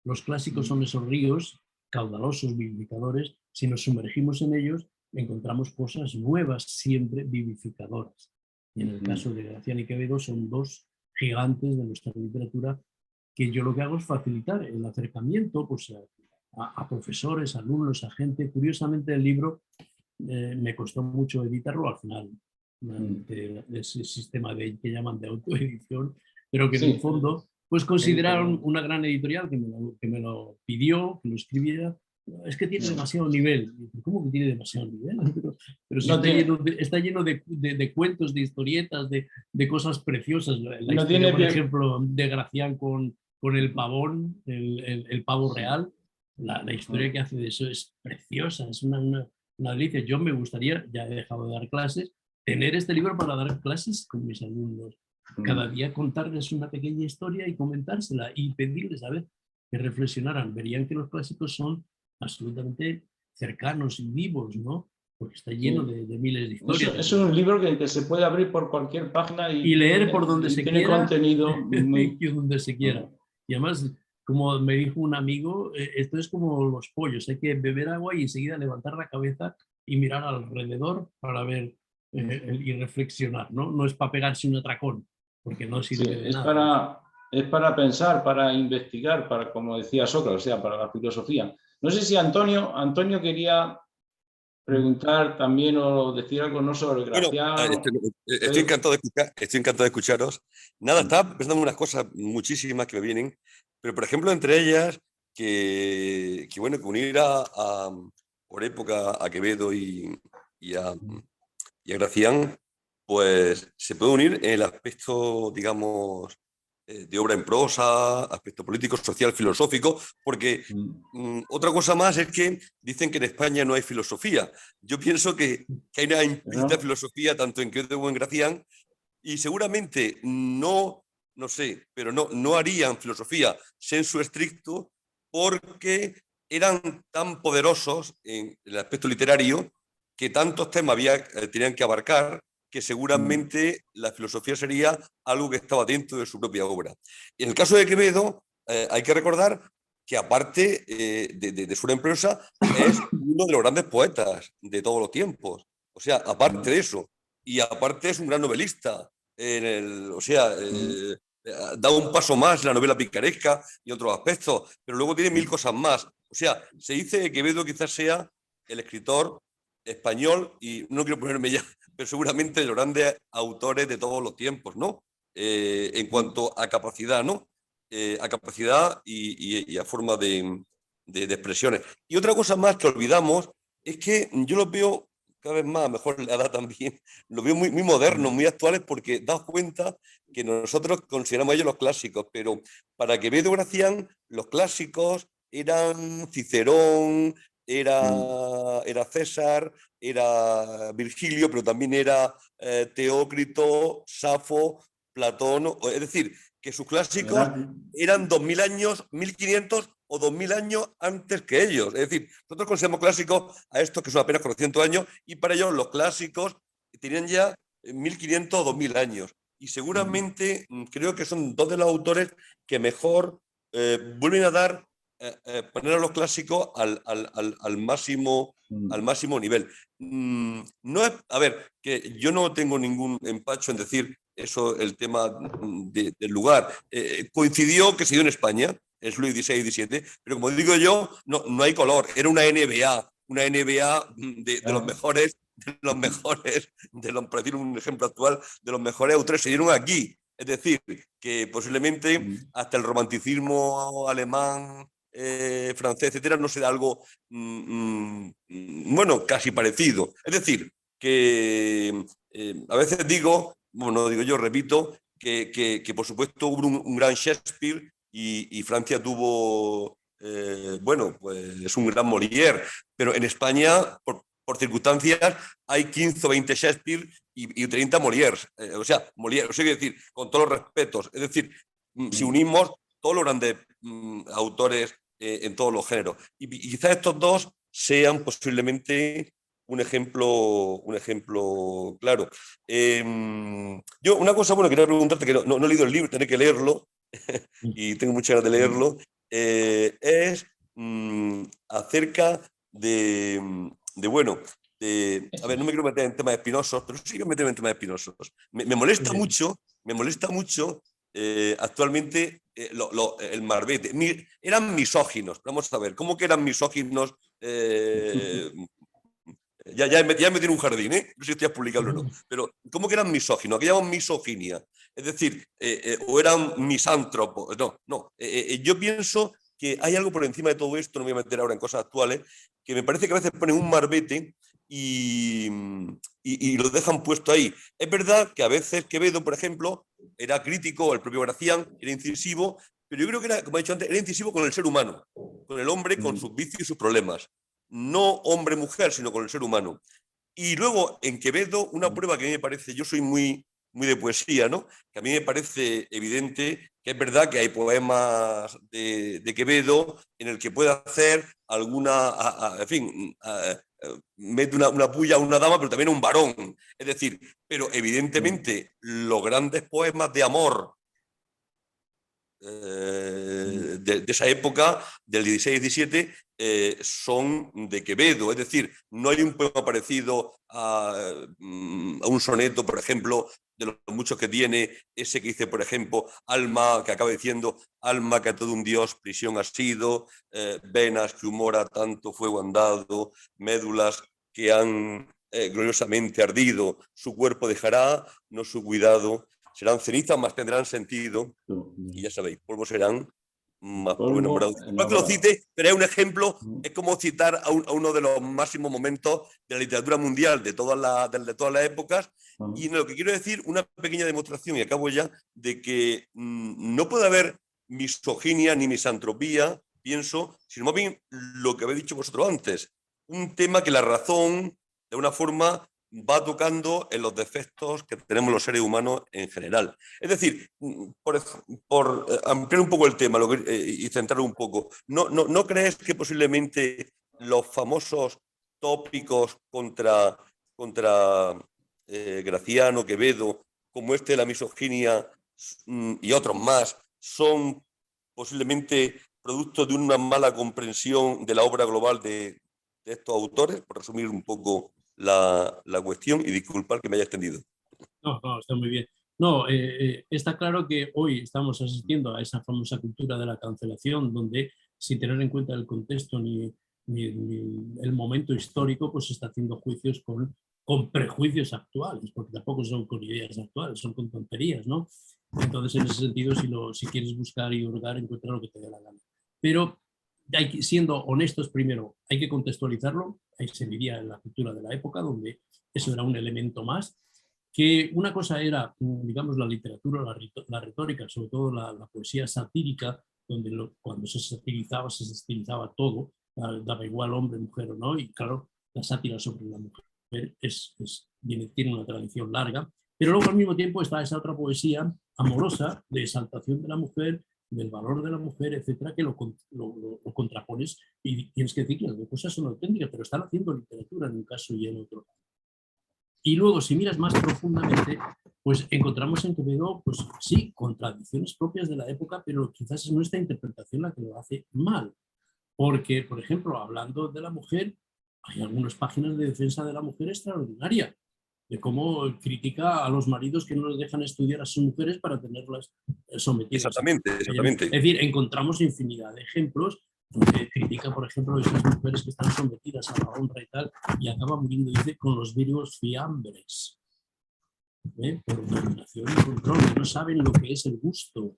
Los clásicos son esos ríos caudalosos, vivificadores. Si nos sumergimos en ellos, encontramos cosas nuevas, siempre vivificadoras. Y en el caso de Gracián y Quevedo son dos gigantes de nuestra literatura que yo lo que hago es facilitar el acercamiento pues, a profesores, alumnos, a gente. Curiosamente el libro me costó mucho editarlo al final, de ese sistema que llaman de autoedición, pero que en el fondo pues consideraron una gran editorial que me lo pidió, que lo escribiera. Es que tiene demasiado nivel. ¿Cómo que tiene demasiado nivel? Pero si está lleno de cuentos, de historietas, de cosas preciosas. La historia, por ejemplo, de Gracián con el pavón, el pavo real, la historia que hace de eso es preciosa, es una delicia. Yo me gustaría, ya he dejado de dar clases, tener este libro para dar clases con mis alumnos. Cada día contarles una pequeña historia y comentársela y pedirles a ver que reflexionaran. Verían que los clásicos son absolutamente cercanos y vivos, ¿no? Porque está lleno de miles de historias. Es un libro que se puede abrir por cualquier página y leer por donde se quiera. Tiene contenido muy... donde se quiera. Y además, como me dijo un amigo, esto es como los pollos, hay que beber agua y enseguida levantar la cabeza y mirar alrededor para ver y reflexionar, ¿no? No es para pegarse un atracón, porque no sirve de nada. Es para pensar, para investigar, para, como decía Sócrates, o sea, para la filosofía. No sé si Antonio quería preguntar también o decir algo no sobre Gracián. Bueno, estoy encantado de escucharos. Nada, estaba pensando en unas cosas muchísimas que me vienen, pero por ejemplo, entre ellas, que bueno, que unir por época a Quevedo y a Gracián, pues se puede unir en el aspecto, digamos, de obra en prosa, aspecto político, social, filosófico, porque otra cosa más es que dicen que en España no hay filosofía. Yo pienso que hay una implícita filosofía tanto en Quevedo como en Gracián, y seguramente no sé, pero no harían filosofía sensu estricto porque eran tan poderosos en el aspecto literario que tantos temas tenían que abarcar que seguramente la filosofía sería algo que estaba dentro de su propia obra. Y en el caso de Quevedo, hay que recordar que aparte de su obra en prosa, es uno de los grandes poetas de todos los tiempos. O sea, aparte de eso, y aparte es un gran novelista. Da un paso más en la novela picaresca y otros aspectos, pero luego tiene mil cosas más. O sea, se dice que Quevedo quizás sea el escritor español, y no quiero ponerme ya, pero seguramente de los grandes autores de todos los tiempos, ¿no? En cuanto a capacidad, ¿no? A capacidad y a forma de expresiones. Y otra cosa más que olvidamos es que yo los veo cada vez más, mejor la edad también, los veo muy, muy modernos, muy actuales, porque daos cuenta que nosotros consideramos ellos los clásicos, pero para Quevedo y Gracián, los clásicos eran Cicerón, era César, era Virgilio, pero también era Teócrito, Safo, Platón, es decir, que sus clásicos eran 2000 años, 1500 o 2000 años antes que ellos. Es decir, nosotros consideramos clásicos a estos que son apenas 400 años, y para ellos los clásicos tenían ya 1500 o 2000 años. Y seguramente creo que son dos de los autores que mejor vuelven a dar poner a los clásicos al máximo nivel. No es, a ver, que yo no tengo ningún empacho en decir eso, el tema del lugar. Coincidió que se dio en España, en el siglo XVI y XVII, pero como digo yo, no hay color. Era una NBA de los mejores, por decir un ejemplo actual, de los mejores autores se dieron aquí. Es decir, que posiblemente hasta el romanticismo alemán, francés, etcétera, no será algo bueno, casi parecido. Es decir, que a veces digo, bueno, digo yo, repito, que por supuesto hubo un gran Shakespeare y Francia tuvo, bueno, pues es un gran Molière, pero en España, por circunstancias, hay 15 o 20 Shakespeare y 30 Molières. O sea, Molière, o sea, quiero decir, con todos los respetos. Es decir, si unimos todos los grandes autores en todos los géneros. Y quizás estos dos sean posiblemente un ejemplo claro. Yo una cosa, bueno, quería preguntarte, que no he leído el libro, tendré que leerlo, y tengo muchas ganas de leerlo, es acerca bueno, a ver, no me quiero meter en temas espinosos, pero sí que meterme en temas espinosos. Me molesta mucho actualmente el Marbete. Eran misóginos, vamos a ver, ¿cómo que eran misóginos? Ya me tiene un jardín, no sé si estoy a publicarlo o no, pero ¿cómo que eran misóginos? ¿Qué llaman misoginia? Es decir, o eran misántropos. No. Yo pienso que hay algo por encima de todo esto, no me voy a meter ahora en cosas actuales, que me parece que a veces ponen un Marbete y lo dejan puesto ahí. Es verdad que a veces Quevedo, por ejemplo, era crítico, el propio Gracián era incisivo, pero yo creo que era, como he dicho antes, era incisivo con el ser humano, con el hombre, con sus vicios y sus problemas. No hombre-mujer, sino con el ser humano. Y luego, en Quevedo, una prueba que a mí me parece, yo soy muy de poesía, ¿no? Que a mí me parece evidente que es verdad que hay poemas de Quevedo en el que puede hacer alguna, en fin, mete una puya a una dama, pero también a un varón. Es decir, pero evidentemente los grandes poemas de amor de esa época, del 16-17, son de Quevedo. Es decir, no hay un poema parecido a un soneto, por ejemplo, de los muchos que tiene, ese que dice, por ejemplo, alma, que acaba diciendo, alma que a todo un dios prisión ha sido, venas que humora tanto fuego han dado, médulas que han gloriosamente ardido, su cuerpo dejará, no su cuidado, serán cenizas, más tendrán sentido, y ya sabéis, polvo serán, más polvo enamorado. No que lo cite, pero es un ejemplo, es como citar a uno de los máximos momentos de la literatura mundial de todas las épocas, y en lo que quiero decir, una pequeña demostración, y acabo ya, de que no puede haber misoginia ni misantropía, pienso, sino más bien lo que habéis dicho vosotros antes, un tema que la razón, de una forma, va tocando en los defectos que tenemos los seres humanos en general. Es decir, por ampliar un poco el tema y centrarlo un poco, ¿no crees que posiblemente los famosos tópicos contra Graciano, Quevedo, como este de la misoginia y otros más, son posiblemente producto de una mala comprensión de la obra global de estos autores? Por resumir un poco la cuestión, y disculpar que me haya extendido. No, está muy bien. No, está claro que hoy estamos asistiendo a esa famosa cultura de la cancelación, donde sin tener en cuenta el contexto ni el momento histórico, pues se está haciendo juicios con prejuicios actuales, porque tampoco son con ideas actuales, son con tonterías, ¿no? Entonces, en ese sentido, si quieres buscar y hurgar, encuentra lo que te dé la gana. Pero siendo honestos, primero, hay que contextualizarlo. Ahí se vivía en la cultura de la época, donde eso era un elemento más. Que una cosa era, digamos, la literatura, la retórica, sobre todo la poesía satírica, donde cuando se satirizaba todo, daba igual hombre, mujer o no, y claro, la sátira sobre la mujer tiene una tradición larga, pero luego al mismo tiempo está esa otra poesía amorosa de exaltación de la mujer, del valor de la mujer, etcétera, que lo contrapones y tienes que decir que las dos cosas son auténticas, pero están haciendo literatura en un caso y en otro. Y luego, si miras más profundamente, pues encontramos en Quevedo, pues sí, contradicciones propias de la época, pero quizás es nuestra interpretación la que lo hace mal. Porque, por ejemplo, hablando de la mujer, hay algunas páginas de defensa de la mujer extraordinaria, de cómo critica a los maridos que no les dejan estudiar a sus mujeres para tenerlas sometidas. Exactamente. Es decir, encontramos infinidad de ejemplos donde critica, por ejemplo, a esas mujeres que están sometidas a la honra y tal, y acaba muriendo, dice, con los virgos fiambres, por dominación y control, que no saben lo que es el gusto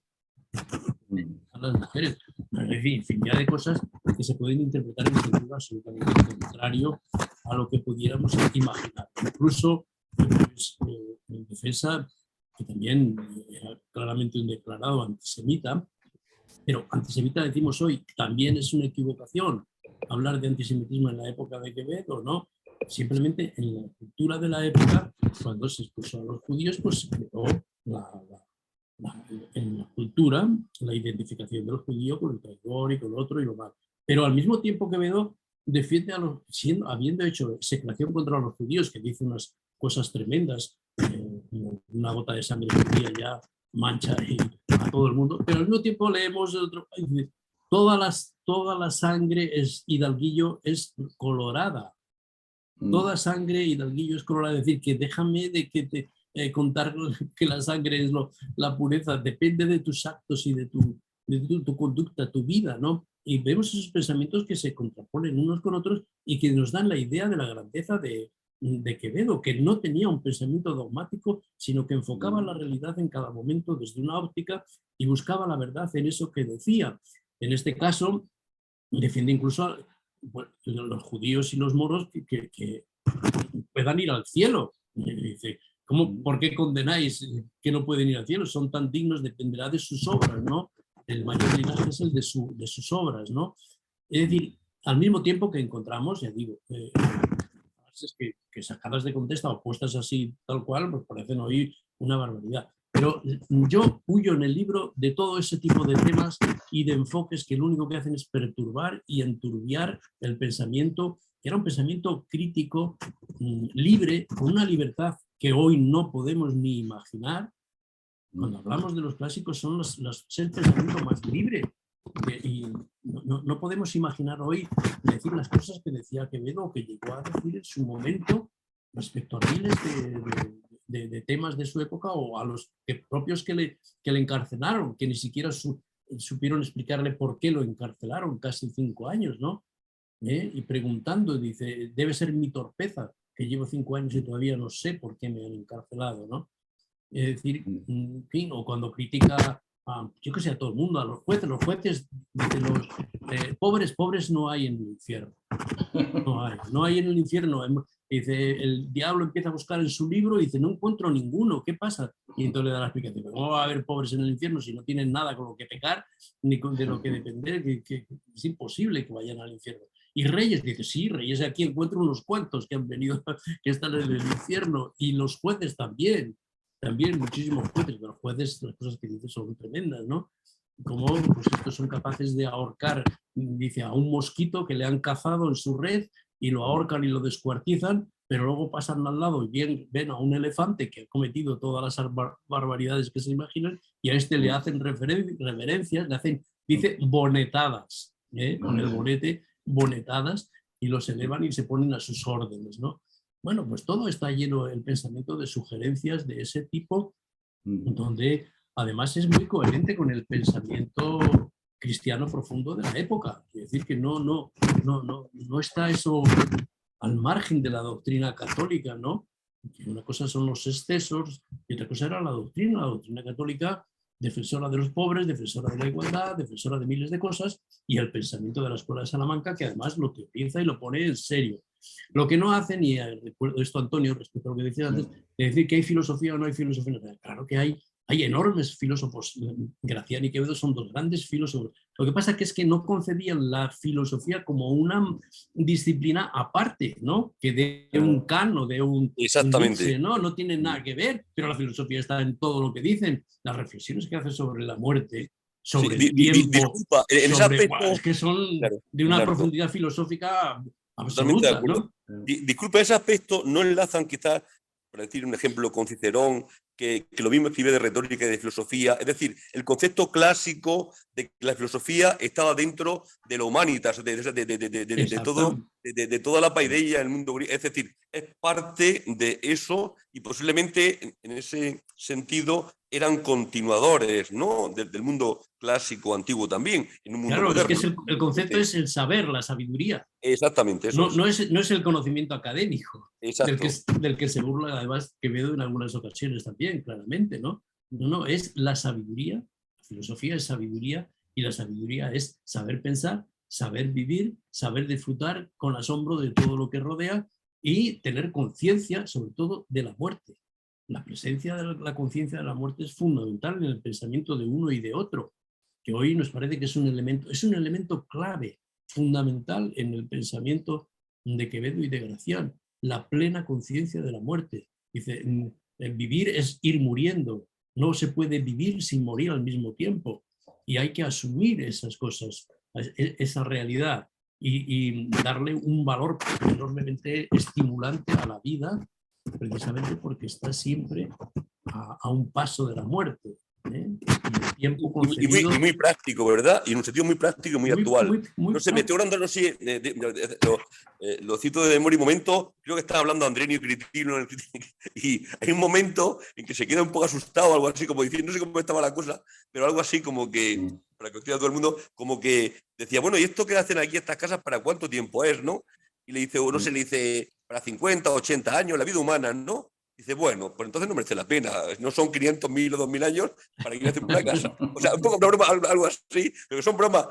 a las mujeres. En fin, infinidad de cosas que se pueden interpretar en sentido absolutamente contrario a lo que pudiéramos imaginar. Incluso, pues, en defensa, que también era claramente un declarado antisemita, pero antisemita decimos hoy, también es una equivocación hablar de antisemitismo en la época de Quevedo, ¿no? Simplemente en la cultura de la época, cuando se expulsó a los judíos, pues se creó en la cultura la identificación del judío con el traidor y con el otro y lo mal. Pero al mismo tiempo Quevedo defiende a los, habiendo hecho secreción contra los judíos, que dice unas cosas tremendas, una gota de sangre judía ya mancha a todo el mundo, pero al mismo tiempo leemos otro, toda la sangre es hidalguillo es colorada. Toda sangre hidalguillo es colorada, es decir, que déjame de que te contar que la sangre es la pureza, depende de tus actos y de tu conducta, tu vida, ¿no? Y vemos esos pensamientos que se contraponen unos con otros y que nos dan la idea de la grandeza de Quevedo, que no tenía un pensamiento dogmático, sino que enfocaba la realidad en cada momento desde una óptica y buscaba la verdad en eso que decía. En este caso, defiende incluso los judíos y los moros que puedan ir al cielo. Y dice, ¿por qué condenáis que no pueden ir al cielo? Son tan dignos, dependerá de sus obras, ¿no? El mayor linaje es el de sus obras, ¿no? Es decir, al mismo tiempo que encontramos, ya digo, frases que sacadas de contexto o puestas así tal cual, pues parecen hoy una barbaridad. Pero yo huyo en el libro de todo ese tipo de temas y de enfoques que lo único que hacen es perturbar y enturbiar el pensamiento, que era un pensamiento crítico, libre, con una libertad que hoy no podemos ni imaginar. Cuando hablamos de los clásicos son es el pensamiento más libre. Y no podemos imaginar hoy decir las cosas que decía Quevedo o que llegó a decir en su momento respecto a miles de temas de su época o a los propios que le encarcelaron, que ni siquiera supieron explicarle por qué lo encarcelaron casi 5 años, ¿no? Y preguntando, dice, debe ser mi torpeza, que llevo 5 años y todavía no sé por qué me han encarcelado, ¿no? Es decir, en fin, o cuando critica yo que sé, a todo el mundo, a los jueces dicen pobres no hay en el infierno. No hay en el infierno. Dice, el diablo empieza a buscar en su libro y dice, no encuentro ninguno, ¿qué pasa? Y entonces le da la explicación, ¿cómo va a haber pobres en el infierno si no tienen nada con lo que pecar, ni de lo que depender, que es imposible que vayan al infierno? Y reyes, dice, sí, reyes aquí encuentro unos cuantos que han venido, que están en el infierno, y los jueces también muchísimos jueces, pero los jueces, las cosas que dicen son tremendas, ¿no? Como pues estos son capaces de ahorcar, dice, a un mosquito que le han cazado en su red y lo ahorcan y lo descuartizan, pero luego pasan al lado y ven a un elefante que ha cometido todas las barbaridades que se imaginan y a este le hacen reverencias, le hacen, dice, bonetadas, con el bonete, bonetadas, y los elevan y se ponen a sus órdenes, ¿no? Bueno, pues todo está lleno el pensamiento de sugerencias de ese tipo, donde además es muy coherente con el pensamiento cristiano profundo de la época. Es decir, que no está eso al margen de la doctrina católica, ¿no? Que una cosa son los excesos y otra cosa era la doctrina católica defensora de los pobres, defensora de la igualdad, defensora de miles de cosas, y el pensamiento de la Escuela de Salamanca, que además lo teoriza y lo pone en serio. Lo que no hacen, y recuerdo esto, Antonio, respecto a lo que decías antes, de decir que hay filosofía o no hay filosofía. Claro que hay enormes filósofos. Gracián y Quevedo son dos grandes filósofos. Lo que pasa es que no concebían la filosofía como una disciplina aparte, ¿no? Que de un Kant o de un Nietzsche, ¿no? No tienen nada que ver, pero la filosofía está en todo lo que dicen. Las reflexiones que hacen sobre la muerte, sobre el tiempo, disculpa, en ese aspecto, es que son de una profundidad filosófica absoluta, ¿no? Disculpa, ese aspecto no enlazan quizás, para decir un ejemplo, con Cicerón, que lo mismo escribe de retórica y de filosofía. Es decir, el concepto clásico de que la filosofía estaba dentro de lo humanitas, de toda la paideia del mundo griego. Es decir, es parte de eso y posiblemente en ese sentido eran continuadores, ¿no? del mundo clásico antiguo también. En un mundo claro, moderno. Es que el concepto es el saber, la sabiduría. Exactamente, eso no es el conocimiento académico, del que se burla además Quevedo en algunas ocasiones también, claramente, ¿no? No, es la sabiduría, la filosofía es sabiduría y la sabiduría es saber pensar, saber vivir, saber disfrutar con asombro de todo lo que rodea y tener conciencia, sobre todo, de la muerte. la presencia de la conciencia de la muerte es fundamental en el pensamiento de uno y de otro, que hoy nos parece que es un elemento clave, fundamental en el pensamiento de Quevedo y de Gracián, la plena conciencia de la muerte. Dice, el vivir es ir muriendo, no se puede vivir sin morir al mismo tiempo, y hay que asumir esas cosas, esa realidad, y darle un valor enormemente estimulante a la vida, precisamente porque está siempre a un paso de la muerte. Y muy práctico, ¿verdad? Y en un sentido muy práctico y muy actual. No sé, me estoy hablando, no sé, lo cito de memoria un momento, creo que estaba hablando Andrés Critino, y hay un momento en que se queda un poco asustado, algo así como diciendo, no sé cómo estaba la cosa, pero algo así como que, para que entienda todo el mundo, como que decía, bueno, ¿y esto que hacen aquí estas casas para cuánto tiempo es, no? Y le dice, o no sé, le dice, para 50 o 80 años, la vida humana, ¿no? Dice, bueno, pues entonces no merece la pena, no son 500.000 o 2.000 años para ir a hacer una casa. O sea, un poco una broma, algo así, pero son bromas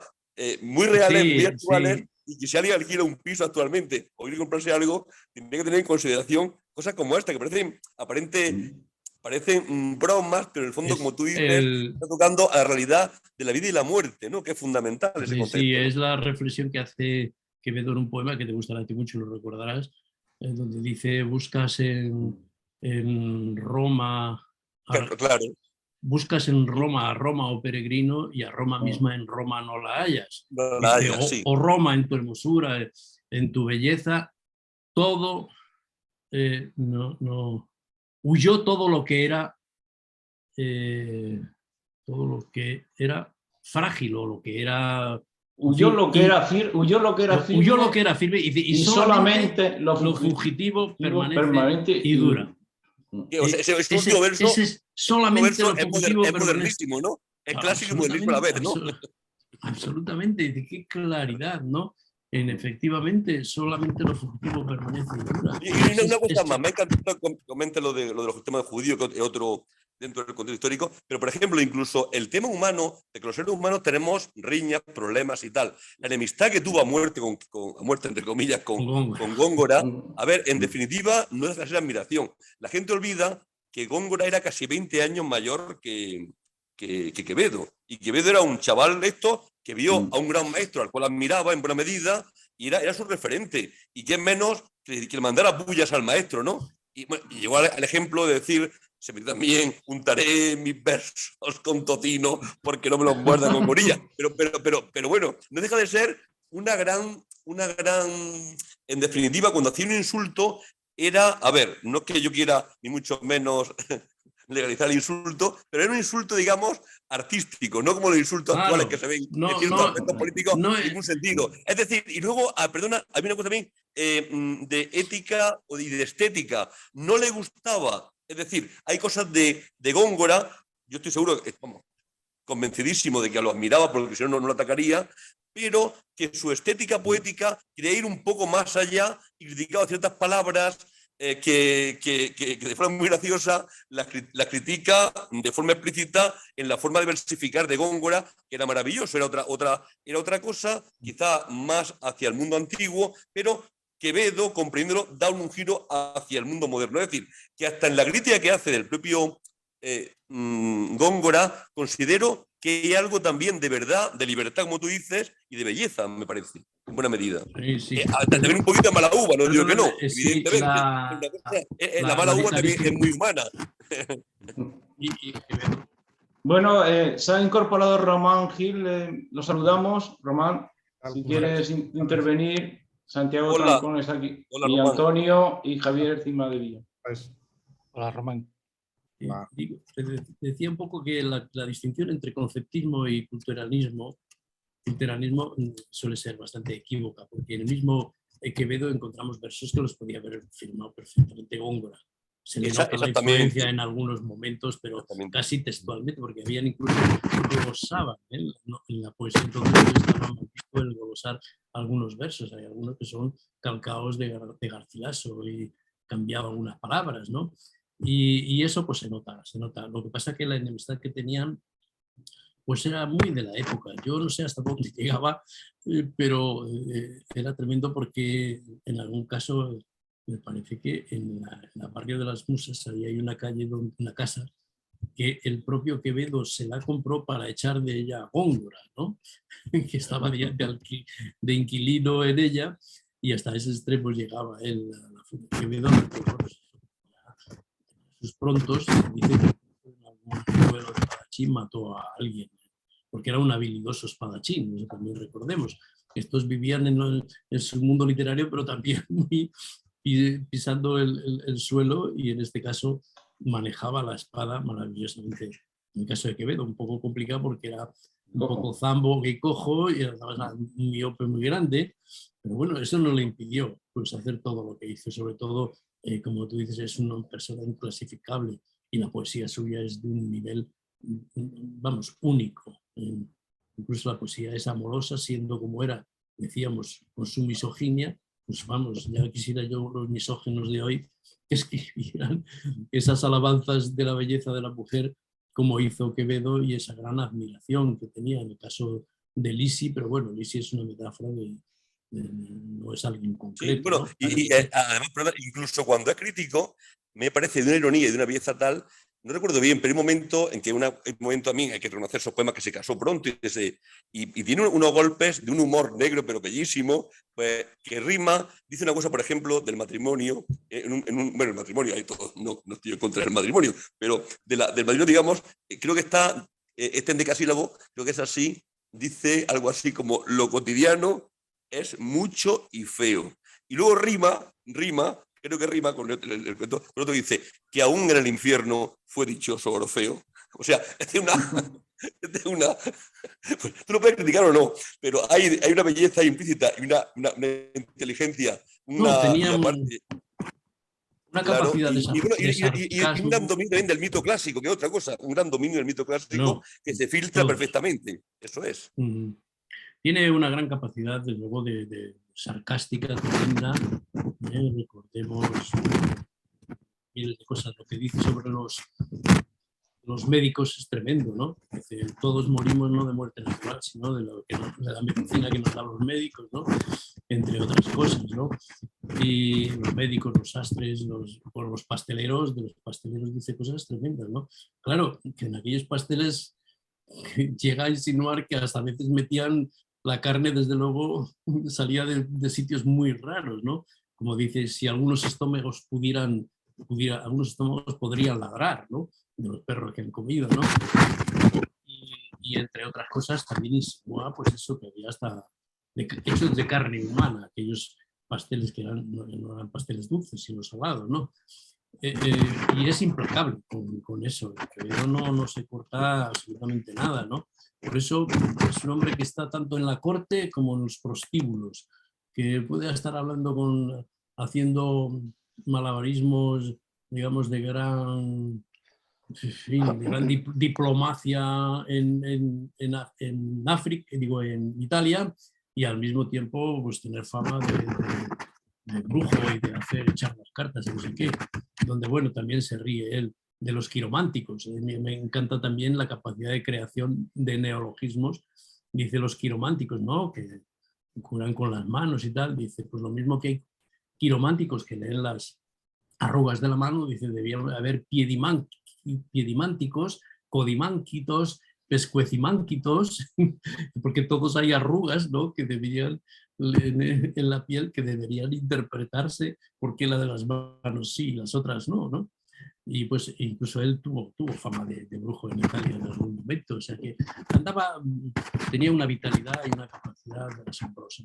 muy reales, sí, muy actuales, sí. Y que si alguien alquila un piso actualmente o quiere comprarse algo, tiene que tener en consideración cosas como esta, que parecen bromas, pero en el fondo, como tú dices, está tocando a la realidad de la vida y la muerte, ¿no? Que es fundamental ese concepto. Sí, ¿no? Es la reflexión que hace Quevedo en un poema que te gustará a ti mucho, lo recordarás, donde dice, buscas en Roma, claro. Buscas en Roma a Roma, oh peregrino, y a Roma misma en Roma no la hallas. No la hallas, sí. O Roma en tu hermosura, en tu belleza, todo huyó todo lo que era frágil, o lo que era... Huyó lo que era firme y solamente lo fugitivo permanece y dura. O sea, ese último verso, solamente lo fugitivo es modernísimo, ¿no? Es clásico y modernísimo a la vez, ¿no? Absolutamente, de qué claridad, ¿no? Efectivamente, solamente lo fugitivo permanece y dura. Y una cosa más, me ha encantado que comente lo de los temas judíos, que es otro dentro del contexto histórico, pero por ejemplo, incluso el tema humano, de que los seres humanos tenemos riñas, problemas y tal. La enemistad que tuvo a muerte entre comillas, con Góngora, a ver, en definitiva, no deja de ser admiración. La gente olvida que Góngora era casi 20 años mayor que Quevedo. Y Quevedo era un chaval que vio a un gran maestro al cual admiraba en buena medida y era su referente. Y quién menos que le mandara pullas al maestro, ¿no? Y llegó al ejemplo de decir, se me también untaré mis versos con tocino porque no me los muerda con gorilla. Pero bueno, no deja de ser una gran, en definitiva, cuando hacía un insulto era, a ver, no es que yo quiera ni mucho menos legalizar el insulto, pero era un insulto, digamos, artístico, no como los insultos actuales que se ven en ciertos aspectos políticos en ningún sentido. Es decir, y luego, perdona, había una cosa también de ética y de estética. No le gustaba, es decir, hay cosas de Góngora, yo estoy seguro, convencidísimo de que lo admiraba porque si no, no lo atacaría, pero que su estética poética quería ir un poco más allá y criticaba ciertas palabras que de forma muy graciosa la critica de forma explícita en la forma de versificar de Góngora, que era maravilloso, era otra cosa, quizá más hacia el mundo antiguo, pero Quevedo, comprendiéndolo, da un giro hacia el mundo moderno. Es decir, que hasta en la crítica que hace del propio Góngora, considero que hay algo también de verdad, de libertad, como tú dices, y de belleza, me parece, en buena medida. Sí. También un poquito de mala uva, no digo que no, evidentemente. La mala uva también es muy humana. Bueno, se ha incorporado Román Gil, lo saludamos. Román, si quieres intervenir. Santiago Trancón está aquí. Hola, y Antonio y Javier Cimadevilla. Hola, Román. Decía un poco que la distinción entre conceptismo y culturalismo suele ser bastante equívoca, porque en el mismo Quevedo encontramos versos que los podía haber firmado perfectamente Góngora. Se le nota la influencia en algunos momentos, pero casi textualmente, porque habían incluso glosaban en la poesía, entonces estaba mal visto el glosar algunos versos. Hay algunos que son calcaos de Garcilaso y cambiaba algunas palabras, ¿no? Y eso pues se nota. Lo que pasa es que la enemistad que tenían pues era muy de la época. Yo no sé hasta dónde llegaba, pero era tremendo porque en algún caso me parece que en la Barrio de las Musas ahí hay una calle, una casa, que el propio Quevedo se la compró para echar de ella a Góngora, ¿no? Que estaba de inquilino en ella, y hasta ese extremo llegaba él, Quevedo, sus prontos, dice que en algún duelo de espadachín mató a alguien, porque era un habilidoso espadachín, eso también recordemos. Estos vivían en su mundo literario, pero también muy pisando el suelo, y en este caso manejaba la espada maravillosamente. En el caso de Quevedo, un poco complicado porque era un poco zambo y cojo, y era un miope muy grande, pero bueno, eso no le impidió pues hacer todo lo que hizo. Sobre todo, como tú dices, es una persona inclasificable, y la poesía suya es de un nivel, vamos, único. Incluso la poesía es amorosa, siendo como era, decíamos, con su misoginia. Pues vamos, ya quisiera yo los misóginos de hoy que escribieran esas alabanzas de la belleza de la mujer como hizo Quevedo, y esa gran admiración que tenía en el caso de Lisi. Pero bueno, Lisi es una metáfora no es alguien concreto. Sí, bueno, ¿no? y además, incluso cuando es crítico, me parece de una ironía y de una belleza tal, no recuerdo bien, pero hay un momento en que un momento a mí hay que reconocer esos poemas, que se casó pronto y tiene unos golpes de un humor negro pero bellísimo, pues, que rima, dice una cosa, por ejemplo, del matrimonio, bueno, el matrimonio, hay todo, no estoy en contra del matrimonio, pero del matrimonio, digamos, creo que está, este endecasílabo, creo que es así, dice algo así como: lo cotidiano es mucho y feo. Y luego rima, creo que rima con el cuento, con otro que dice que aún en el infierno fue dichoso Orfeo. O sea, es de una pues, tú lo puedes criticar o no, pero hay una belleza implícita y una inteligencia, Tenía parte, una claro, capacidad y un gran sarcasmo. dominio también del mito clásico, que es otra cosa, un gran dominio del mito clásico que se filtra todos. perfectamente. Eso es. Tiene una gran capacidad, desde luego, de sarcástica, tremenda. Recordemos miles de cosas. Lo que dice sobre los médicos es tremendo, ¿no? Dice, todos morimos no de muerte natural, sino de la medicina que nos dan los médicos, ¿no? Entre otras cosas, ¿no? Y los médicos, los sastres, los pasteleros, de los pasteleros dice cosas tremendas, ¿no? Claro, que en aquellos pasteles llega a insinuar que hasta a veces metían la carne, desde luego, salía de sitios muy raros, ¿no? Como dice, si algunos estómagos algunos estómagos podrían ladrar, ¿no? De los perros que han comido, ¿no? Y entre otras cosas también insinúa, pues eso, que había hasta hechos de carne humana, aquellos pasteles que no eran pasteles dulces, sino salados, ¿no? Y es implacable con eso, que no se corta absolutamente nada, ¿no? Por eso es un hombre que está tanto en la corte como en los prostíbulos, que puede estar haciendo malabarismos, digamos, de gran diplomacia en África, digo, en Italia, y al mismo tiempo pues tener fama de brujo y de echar las cartas y no sé qué, donde bueno, también se ríe él de los quirománticos. Me encanta también la capacidad de creación de neologismos. Dice los quirománticos, ¿no? Que curan con las manos y tal. Dice, pues lo mismo que hay quirománticos que leen las arrugas de la mano, dice, debía haber piedimánticos, codimánquitos, pescuecimánquitos, porque todos hay arrugas, ¿no? Que deberían en la piel, que deberían interpretarse porque la de las manos sí y las otras no, ¿no? Y pues incluso él tuvo fama de brujo en Italia en algún momento, o sea que tenía una vitalidad y una capacidad asombrosa.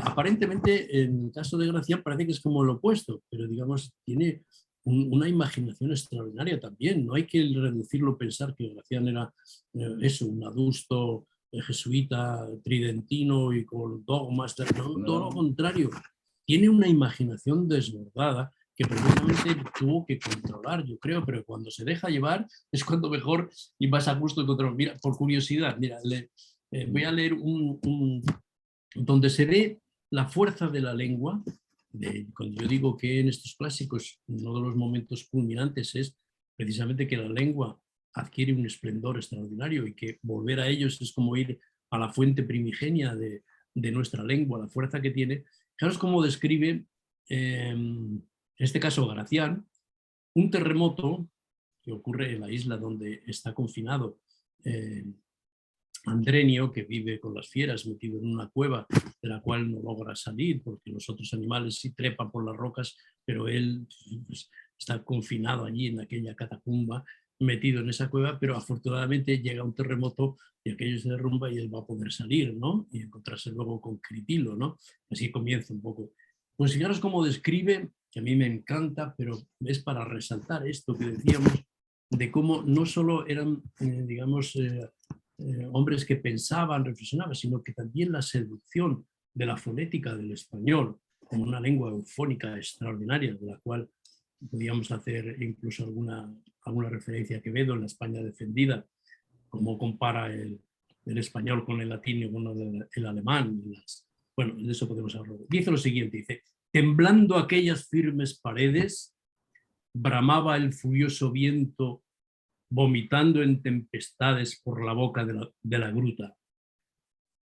Aparentemente, en el caso de Gracián parece que es como lo opuesto, pero digamos, tiene una imaginación extraordinaria también. No hay que reducirlo, pensar que Gracián era eso, un adusto jesuita tridentino y con dogmas. Todo lo contrario, tiene una imaginación desbordada que precisamente tuvo que controlar, yo creo, pero cuando se deja llevar es cuando mejor y más a gusto controlar. Mira, por curiosidad, mira, voy a leer donde se ve la fuerza de la lengua. Cuando yo digo que en estos clásicos uno de los momentos culminantes es precisamente que la lengua adquiere un esplendor extraordinario, y que volver a ellos es como ir a la fuente primigenia de nuestra lengua, la fuerza que tiene. Claro, es como describe en este caso Gracián, un terremoto que ocurre en la isla donde está confinado Andrenio, que vive con las fieras metido en una cueva de la cual no logra salir porque los otros animales sí trepan por las rocas, pero él pues, está confinado allí en aquella catacumba, metido en esa cueva, pero afortunadamente llega un terremoto y aquello se derrumba y él va a poder salir, ¿no? Y encontrarse luego con Critilo, ¿no? Así comienza un poco. Pues fijaros cómo describe, que a mí me encanta, pero es para resaltar esto que decíamos, de cómo no solo eran, digamos, hombres que pensaban, reflexionaban, sino que también la seducción de la fonética del español como una lengua eufónica extraordinaria, de la cual podíamos hacer incluso alguna referencia a Quevedo en la España defendida, como compara el español con el latín y con el alemán. Bueno, de eso podemos hablar. Dice lo siguiente, dice, temblando aquellas firmes paredes, bramaba el furioso viento, vomitando en tempestades por la boca de la gruta.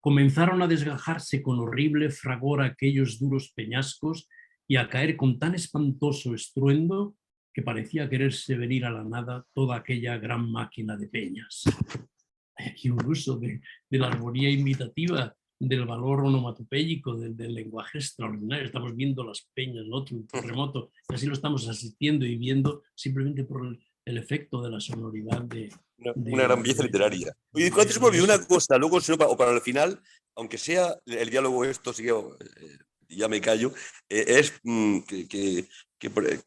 Comenzaron a desgajarse con horrible fragor aquellos duros peñascos y a caer con tan espantoso estruendo que parecía quererse venir a la nada toda aquella gran máquina de peñas. Hay aquí un uso de la armonía imitativa, del valor onomatopéyico, del lenguaje extraordinario. Estamos viendo las peñas, otro terremoto, y así lo estamos asistiendo y viendo simplemente por el efecto de la sonoridad de una gran belleza literaria. Oye, antes se me olvidó una cosa, luego, o para el final, aunque sea el diálogo esto, sí ya me callo, es que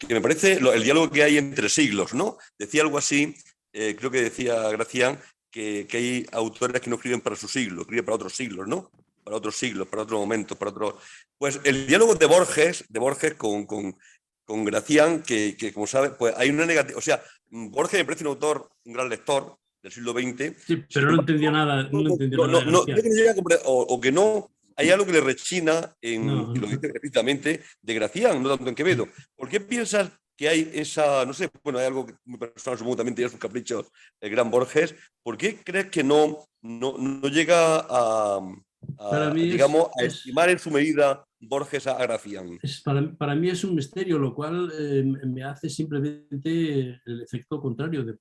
me parece el diálogo que hay entre siglos, ¿no? Decía algo así, creo que decía Gracián, que hay autores que no escriben para su siglo, escriben para otros siglos, ¿no? Para otros siglos, para otros momentos, para otros... Pues el diálogo de Borges con Gracián, que como sabes, pues hay una negativa... O sea, Borges me parece un autor, un gran lector del siglo XX. Sí, pero no entendió nada. O que no... Hay algo que le rechina, y lo dice precisamente, de Gracián, no tanto en Quevedo. ¿Por qué piensas que hay esa, no sé, bueno, hay algo que muy personal, supongo también tiene sus caprichos el gran Borges? ¿Por qué crees que no llega a digamos, a estimar en su medida Borges a Gracián? Para mí es un misterio, lo cual me hace simplemente el efecto contrario de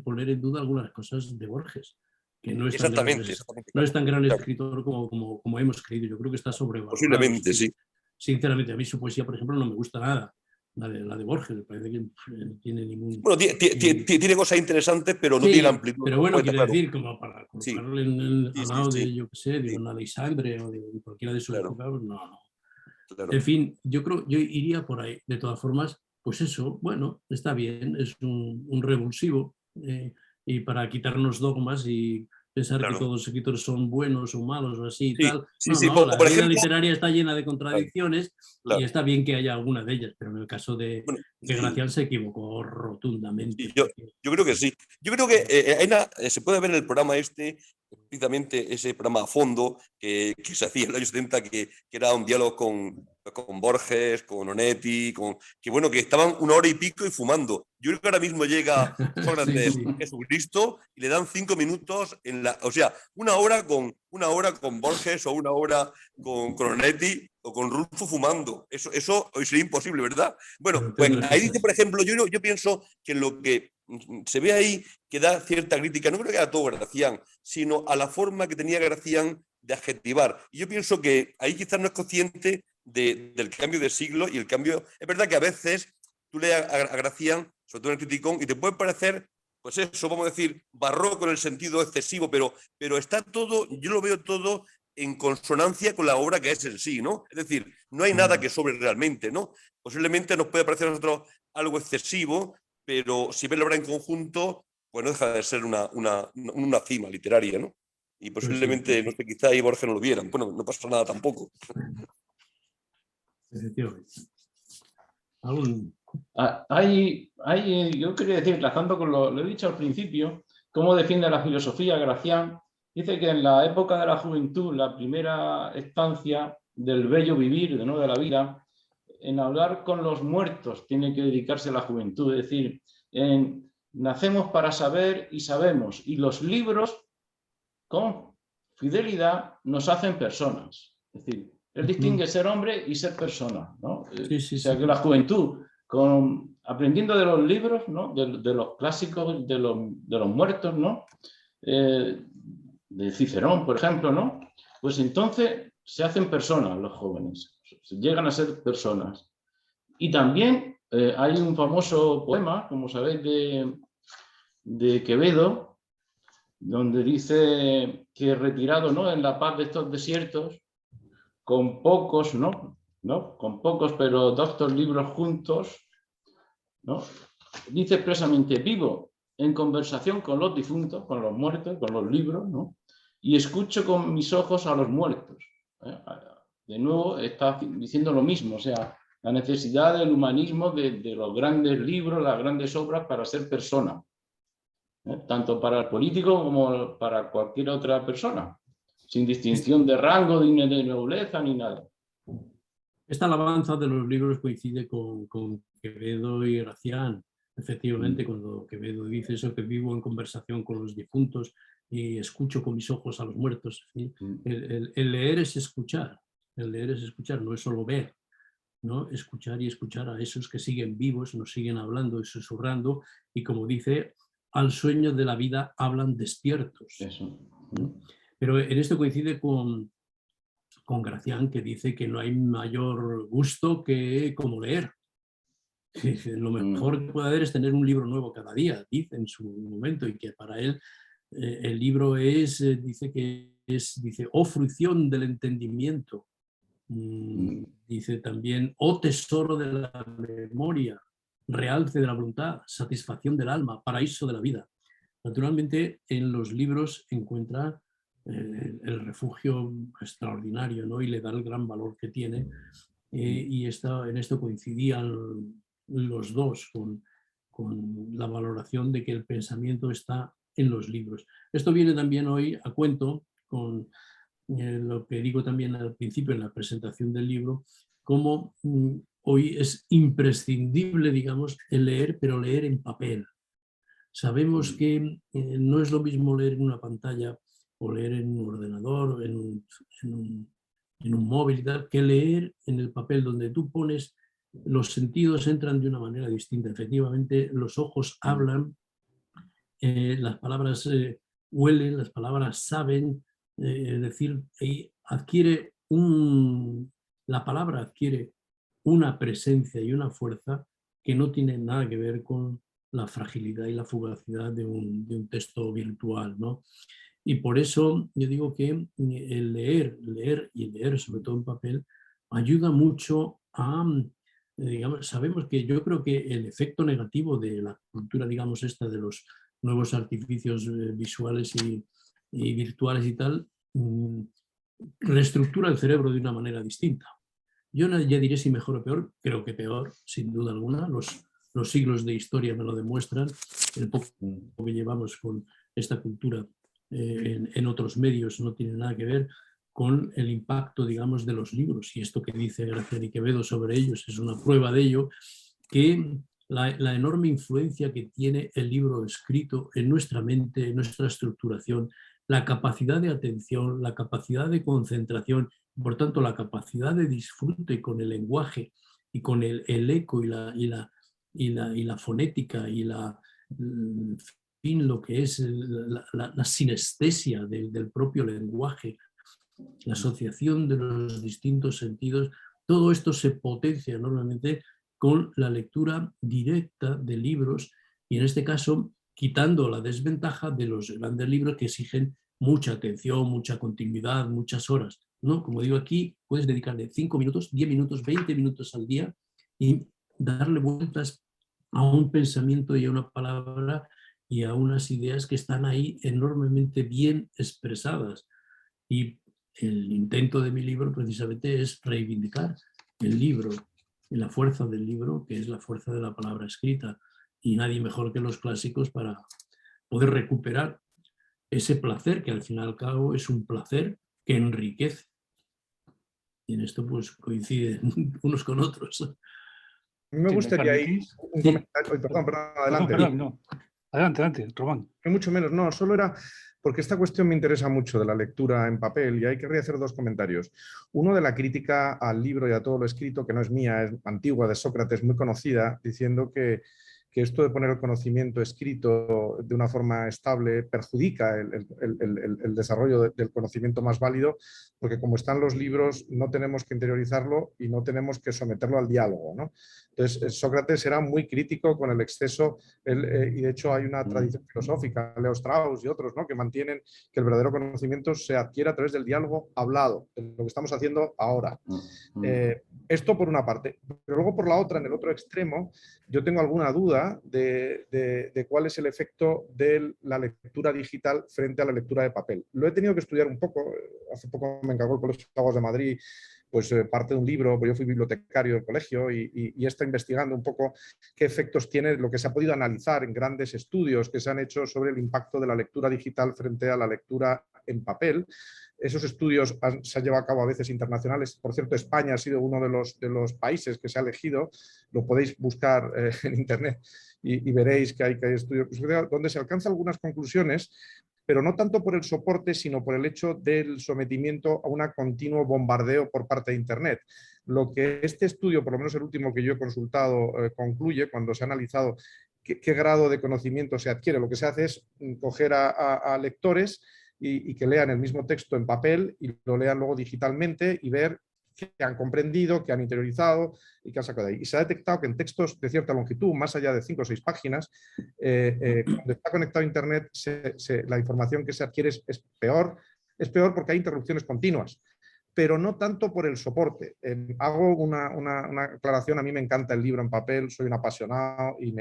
poner en duda algunas cosas de Borges, que no es tan gran escritor como hemos creído. Yo creo que está sobrevalorado. Posiblemente, sí. Sinceramente, a mí su poesía, por ejemplo, no me gusta nada. La de Borges, me parece que no tiene ningún... Bueno, tiene cosas interesantes, pero no tiene amplitud. Pero bueno, quiero decir, como para colocarle al lado de, yo qué sé, de un Alexandre o de cualquiera de sus épocas, no. Claro. En fin, yo iría por ahí. De todas formas, pues eso, bueno, está bien, es un revulsivo y para quitarnos dogmas y pensar que todos los escritores son buenos o malos o así y tal. La vida literaria está llena de contradicciones y está bien que haya alguna de ellas, pero en el caso de Gracián se equivocó rotundamente. Yo creo que sí. Yo creo que se puede ver en el programa precisamente ese programa a fondo que se hacía en los años 70, que era un diálogo con Borges, con Onetti, que estaban 1 hora y pico y fumando. Yo creo que ahora mismo llega Sócrates, Jesucristo, y le dan 5 minutos, o sea, 1 hora con Borges o 1 hora con Onetti o con Rulfo fumando. Eso hoy sería imposible, ¿verdad? Bueno, pues ahí dice, por ejemplo, yo pienso que lo que se ve ahí que da cierta crítica, no creo que a todo Gracián, sino a la forma que tenía Gracián de adjetivar. Y yo pienso que ahí quizás no es consciente del cambio de siglo y el cambio... Es verdad que a veces tú lees a Gracián, sobre todo en el Criticón, y te puede parecer, pues eso, vamos a decir, barroco en el sentido excesivo, pero está todo, yo lo veo todo en consonancia con la obra que es en sí, ¿no? Es decir, no hay nada que sobre realmente, ¿no? Posiblemente nos puede parecer a nosotros algo excesivo, pero si ves la obra en conjunto, pues no deja de ser una cima literaria, ¿no? Y posiblemente, no sé, quizá ahí Borges no lo vieran. Bueno, no pasa nada tampoco. Yo quería decir, enlazando con lo he dicho al principio, cómo defiende la filosofía Gracián. Dice que en la época de la juventud, la primera estancia del bello vivir, de la vida, en hablar con los muertos tiene que dedicarse la juventud. Es decir, nacemos para saber y sabemos, y los libros con fidelidad nos hacen personas. Es decir, Él distingue ser hombre y ser persona, ¿no? Sí, sí, o sea, sí. que la juventud, aprendiendo de los libros, ¿no? de los clásicos, de los muertos, ¿no? De Cicerón, por ejemplo, ¿no? Pues entonces se hacen personas los jóvenes, llegan a ser personas. Y también hay un famoso poema, como sabéis, de Quevedo, donde dice que retirado, ¿no? en la paz de estos desiertos, con pocos, ¿no? Con pocos, pero 2 libros juntos, ¿no? Dice expresamente, vivo en conversación con los difuntos, con los muertos, con los libros, ¿no? Y escucho con mis ojos a los muertos. De nuevo está diciendo lo mismo, o sea, la necesidad del humanismo de los grandes libros, las grandes obras para ser persona, tanto para el político como para cualquier otra persona, sin distinción de rango, de nobleza ni nada. Esta alabanza de los libros coincide con Quevedo y Gracián. Efectivamente, cuando Quevedo dice eso, que vivo en conversación con los difuntos y escucho con mis ojos a los muertos. El leer es escuchar, no es solo ver, ¿no? Escuchar y escuchar a esos que siguen vivos, nos siguen hablando y susurrando, y como dice, al sueño de la vida hablan despiertos. Eso. Pero en esto coincide con Gracián, que dice que no hay mayor gusto que como leer. Lo mejor que puede haber es tener un libro nuevo cada día, dice en su momento, y que para él el libro es, dice, fruición del entendimiento. Dice también, tesoro de la memoria, realce de la voluntad, satisfacción del alma, paraíso de la vida. Naturalmente, en los libros encuentra el refugio extraordinario, ¿no? Y le da el gran valor que tiene. Y en esto coincidían los dos con la valoración de que el pensamiento está en los libros. Esto viene también hoy a cuento con lo que digo también al principio en la presentación del libro, como hoy es imprescindible, digamos, el leer, pero leer en papel. Sabemos que no es lo mismo leer en una pantalla o leer en un ordenador, en un móvil y tal, que leer en el papel, donde tú pones, los sentidos entran de una manera distinta. Efectivamente, los ojos hablan, las palabras huelen, las palabras saben, es decir, la palabra adquiere una presencia y una fuerza que no tiene nada que ver con la fragilidad y la fugacidad de un texto virtual, ¿no? Y por eso yo digo que el leer y leer sobre todo en papel ayuda mucho a, digamos, sabemos que yo creo que el efecto negativo de la cultura, digamos, esta de los nuevos artificios visuales y virtuales y tal, reestructura el cerebro de una manera distinta. Yo no ya diré si mejor o peor, creo que peor, sin duda alguna. Los siglos de historia me lo demuestran, el poco que llevamos con esta cultura en otros medios no tiene nada que ver con el impacto, digamos, de los libros. Y esto que dice Gracián y Quevedo sobre ellos es una prueba de ello, que la enorme influencia que tiene el libro escrito en nuestra mente, en nuestra estructuración, la capacidad de atención, la capacidad de concentración, por tanto la capacidad de disfrute con el lenguaje y con el eco y la fonética y lo que es la sinestesia del propio lenguaje, la asociación de los distintos sentidos, todo esto se potencia enormemente con la lectura directa de libros, y en este caso quitando la desventaja de los grandes libros que exigen mucha atención, mucha continuidad, muchas horas, ¿no? Como digo, aquí puedes dedicarle 5 minutos, 10 minutos, 20 minutos al día y darle vueltas a un pensamiento y a una palabra y a unas ideas que están ahí enormemente bien expresadas. Y el intento de mi libro precisamente es reivindicar el libro y la fuerza del libro, que es la fuerza de la palabra escrita, y nadie mejor que los clásicos para poder recuperar ese placer, que al fin y al cabo es un placer que enriquece. Y en esto pues coinciden unos con otros. Me gustaría ahí un comentario. Perdón, adelante. Perdón, no. Adelante, Román. Mucho menos, no, solo era porque esta cuestión me interesa mucho de la lectura en papel y ahí querría hacer dos comentarios. Uno de la crítica al libro y a todo lo escrito, que no es mía, es antigua, de Sócrates, muy conocida, diciendo que esto de poner el conocimiento escrito de una forma estable perjudica el desarrollo del conocimiento más válido, porque como están los libros no tenemos que interiorizarlo y no tenemos que someterlo al diálogo, ¿no? Entonces, Sócrates era muy crítico con el exceso, y de hecho hay una tradición filosófica, Leo Strauss y otros, ¿no?, que mantienen que el verdadero conocimiento se adquiere a través del diálogo hablado, de lo que estamos haciendo ahora. Esto por una parte. Pero luego por la otra, en el otro extremo, yo tengo alguna duda de cuál es el efecto de la lectura digital frente a la lectura de papel. Lo he tenido que estudiar un poco. Hace poco me encargó el Colegio de Abogados de Madrid pues parte de un libro, pues yo fui bibliotecario del colegio y he estado investigando un poco qué efectos tiene lo que se ha podido analizar en grandes estudios que se han hecho sobre el impacto de la lectura digital frente a la lectura en papel. Esos estudios se han llevado a cabo a veces internacionales. Por cierto, España ha sido uno de los países que se ha elegido. Lo podéis buscar en internet y veréis que hay estudios donde se alcanzan algunas conclusiones, pero no tanto por el soporte, sino por el hecho del sometimiento a un continuo bombardeo por parte de Internet. Lo que este estudio, por lo menos el último que yo he consultado, concluye cuando se ha analizado qué grado de conocimiento se adquiere. Lo que se hace es coger a lectores y que lean el mismo texto en papel y lo lean luego digitalmente y ver qué han comprendido, qué han interiorizado y qué han sacado de ahí. Y se ha detectado que en textos de cierta longitud, más allá de 5 o 6 páginas, cuando está conectado a Internet, la información que se adquiere es peor porque hay interrupciones continuas, pero no tanto por el soporte. Hago una aclaración, a mí me encanta el libro en papel, soy un apasionado y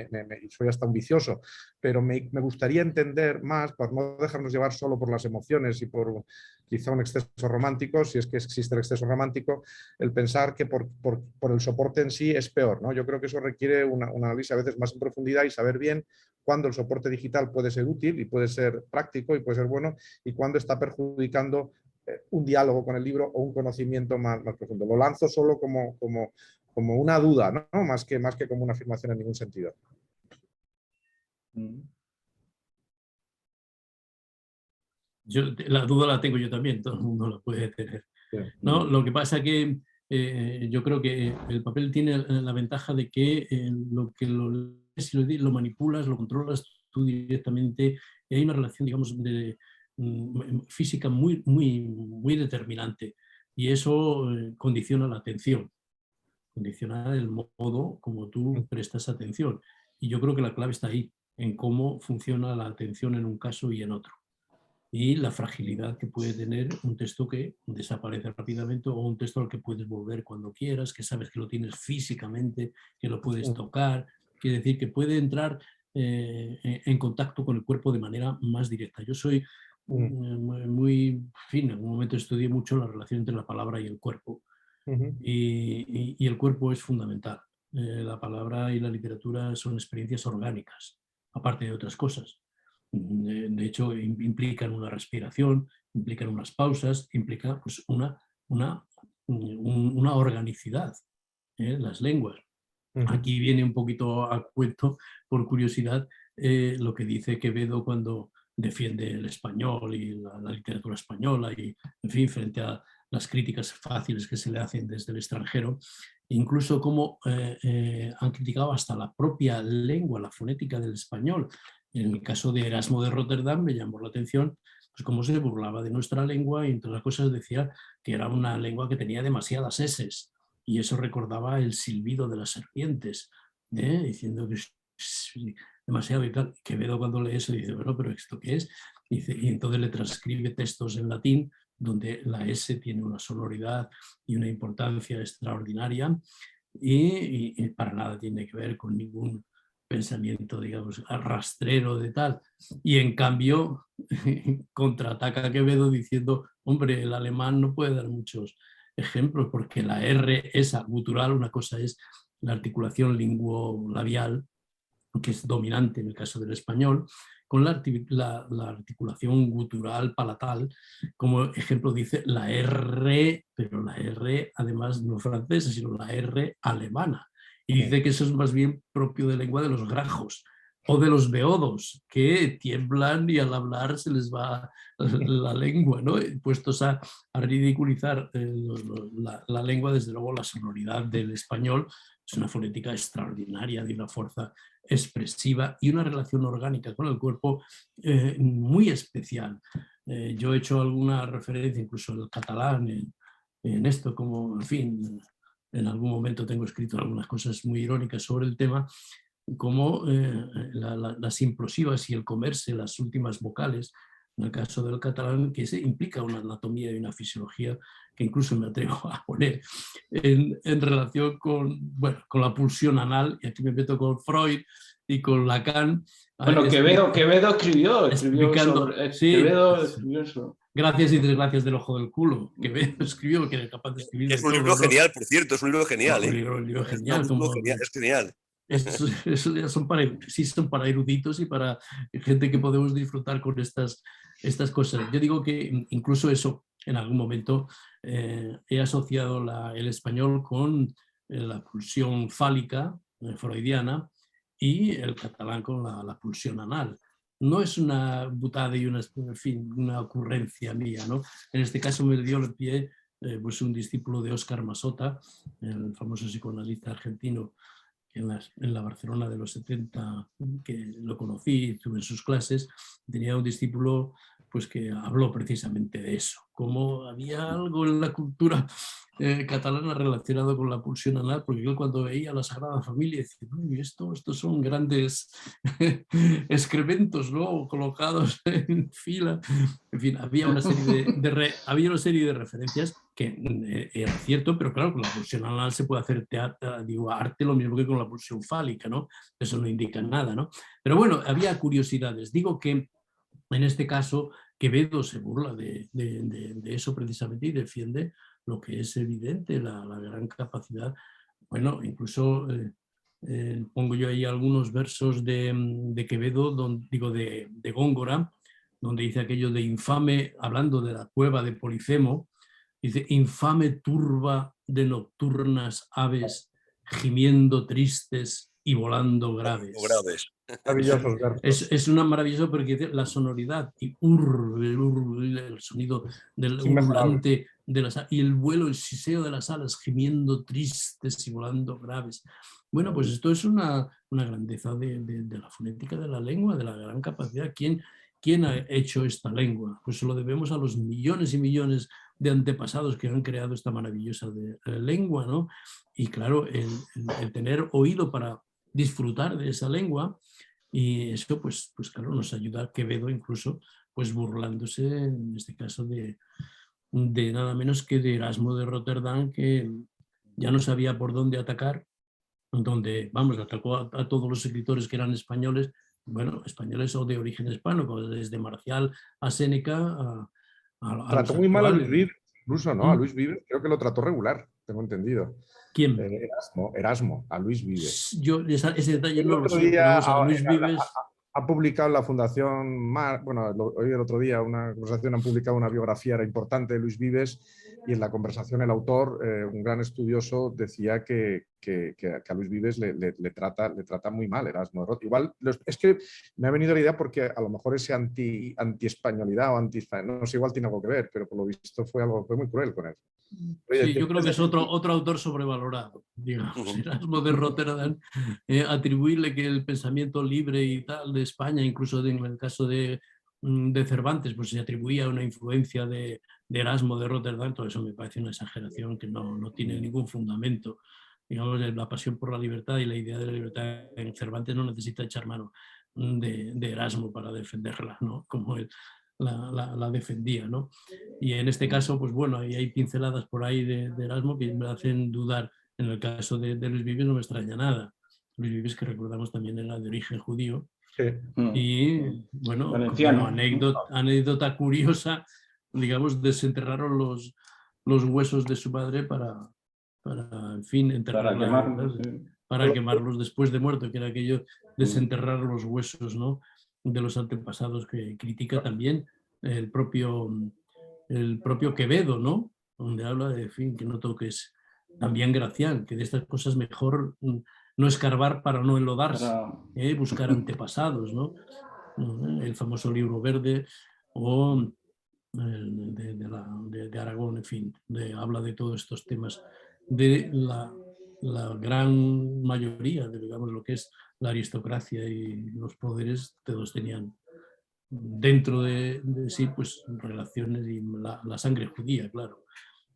soy hasta un vicioso, pero me gustaría entender más, por no dejarnos llevar solo por las emociones y por quizá un exceso romántico, si es que existe el exceso romántico, el pensar que por el soporte en sí es peor, ¿no? Yo creo que eso requiere un análisis a veces más en profundidad y saber bien cuándo el soporte digital puede ser útil y puede ser práctico y puede ser bueno y cuándo está perjudicando un diálogo con el libro o un conocimiento más profundo. Lo lanzo solo como una duda, ¿no? Más que como una afirmación en ningún sentido. La duda la tengo yo también, todo el mundo la puede tener. Sí. ¿No? Lo que pasa que yo creo que el papel tiene la ventaja de que lo que lo manipulas, lo controlas tú directamente, y hay una relación, digamos, física muy determinante, y eso condiciona la atención, condiciona el modo como tú prestas atención, y yo creo que la clave está ahí, en cómo funciona la atención en un caso y en otro, y la fragilidad que puede tener un texto que desaparece rápidamente o un texto al que puedes volver cuando quieras, que sabes que lo tienes físicamente, que lo puedes tocar, quiere decir que puede entrar en contacto con el cuerpo de manera más directa. Yo soy muy fin, en un momento estudié mucho la relación entre la palabra y el cuerpo, y el cuerpo es fundamental. La palabra y la literatura son experiencias orgánicas, aparte de otras cosas. De hecho, implican una respiración, implican unas pausas, implica pues, una organicidad, las lenguas. Aquí viene un poquito a cuento, por curiosidad, lo que dice Quevedo cuando defiende el español y la literatura española y, en fin, frente a las críticas fáciles que se le hacen desde el extranjero, incluso cómo han criticado hasta la propia lengua, la fonética del español. En el caso de Erasmo de Rotterdam me llamó la atención pues cómo se burlaba de nuestra lengua y entre las cosas decía que era una lengua que tenía demasiadas eses y eso recordaba el silbido de las serpientes, diciendo que demasiado y tal. Quevedo cuando lee eso dice, bueno, pero ¿esto qué es? Y entonces le transcribe textos en latín donde la S tiene una sonoridad y una importancia extraordinaria y para nada tiene que ver con ningún pensamiento, digamos, rastrero de tal. Y en cambio contraataca a Quevedo diciendo, hombre, el alemán no puede dar muchos ejemplos porque la R esa gutural, una cosa es la articulación linguolabial, que es dominante en el caso del español, con la articulación gutural palatal, como ejemplo dice la R, pero la R además no francesa, sino la R alemana. Y dice que eso es más bien propio de lengua de los grajos, O de los beodos, que tiemblan y al hablar se les va la lengua, ¿no? Puestos a ridiculizar la lengua, desde luego la sonoridad del español es una fonética extraordinaria, de una fuerza expresiva y una relación orgánica con el cuerpo muy especial. Yo he hecho alguna referencia incluso al catalán en esto, como, en fin, en algún momento tengo escrito algunas cosas muy irónicas sobre el tema, como las implosivas y el comerse las últimas vocales, en el caso del catalán, que se implica una anatomía y una fisiología que incluso me atrevo a poner en relación con, bueno, con la pulsión anal, y aquí me meto con Freud y con Lacan. Bueno, Quevedo escribió sobre... Sí, Quevedo escribió eso. Gracias y desgracias del ojo del culo. Quevedo escribió, que era capaz de escribir. Es un libro genial, por cierto, es un libro genial. Un libro genial. Es genial. Eso ya son para eruditos y para gente que podemos disfrutar con estas cosas. Yo digo que incluso eso, en algún momento, he asociado el español con la pulsión fálica freudiana y el catalán con la pulsión anal. No es una butada y una ocurrencia mía, ¿no? En este caso me dio el pie pues un discípulo de Óscar Masota, el famoso psicoanalista argentino, en la Barcelona de los 70, que lo conocí, estuve en sus clases, tenía un discípulo pues, que habló precisamente de eso, como había algo en la cultura catalana relacionado con la pulsión anal, porque yo cuando veía la Sagrada Familia decía, estos son grandes excrementos, ¿no? Colocados en fila. En fin, había una serie de referencias que era cierto, pero claro, con la pulsión anal se puede hacer arte lo mismo que con la pulsión fálica, ¿no? Eso no indica nada, ¿no? Pero bueno, había curiosidades. Digo que en este caso Quevedo se burla de eso precisamente y defiende lo que es evidente, la gran capacidad. Bueno, incluso pongo yo ahí algunos versos de Quevedo, de Góngora, donde dice aquello de infame, hablando de la cueva de Polifemo, dice, infame turba de nocturnas aves, gimiendo tristes y volando graves. Maravillosos versos. Es una maravillosa porque la sonoridad y el sonido del urlante de las, y el vuelo, el siseo de las alas, gimiendo tristes y volando graves. Bueno, pues esto es una grandeza de la fonética de la lengua, de la gran capacidad. ¿Quién ha hecho esta lengua? Pues se lo debemos a los millones y millones de antepasados que han creado esta maravillosa lengua, ¿no? Y claro, el tener oído para disfrutar de esa lengua, y eso pues claro, nos ayuda a Quevedo incluso pues burlándose en este caso de nada menos que de Erasmo de Rotterdam, que ya no sabía por dónde atacar, donde, vamos, atacó a todos los escritores que eran españoles, bueno, españoles o de origen hispano, desde Marcial a Séneca trató muy mal a Luis Vives, incluso, ¿no? A Luis Vives creo que lo trató regular, tengo entendido. ¿Quién? Erasmo, a Luis Vives. Yo ese detalle no lo sé, pero vamos a Luis Vives... Ha publicado la Fundación bueno, hoy el otro día una conversación, han publicado una biografía importante de Luis Vives, y en la conversación el autor, un gran estudioso, decía que a Luis Vives le trata muy mal Erasmo. Igual, es que me ha venido la idea porque a lo mejor ese anti-españolidad o no sé, igual tiene algo que ver, pero por lo visto fue muy cruel con él. Sí, yo creo que es otro autor sobrevalorado, digamos, Erasmo de Rotterdam, atribuirle que el pensamiento libre y tal de España, incluso en el caso de Cervantes, pues se atribuía una influencia de Erasmo de Rotterdam, todo eso me parece una exageración que no tiene ningún fundamento. Digamos, la pasión por la libertad y la idea de la libertad en Cervantes no necesita echar mano de Erasmo para defenderla, ¿no? Como él la defendía, ¿no? Y en este caso, pues bueno, hay pinceladas por ahí de Erasmo que me hacen dudar. En el caso de Luis Vives no me extraña nada. Luis Vives, que recordamos también era de origen judío. Sí. Y bueno, como anécdota curiosa, digamos, desenterraron los huesos de su madre para en fin, enterrarlos, para quemarlos después de muerto, que era aquello, desenterrar los huesos, ¿no?, de los antepasados, que critica también el propio Quevedo, ¿no?, donde habla de, en fin, que no toques, también Gracián, que de estas cosas mejor no escarbar para no enlodarse, buscar antepasados, ¿no? El famoso libro verde o de Aragón, en fin, habla de todos estos temas, de la gran mayoría, de, digamos, lo que es la aristocracia y los poderes, todos tenían dentro de sí pues relaciones y la sangre judía, claro.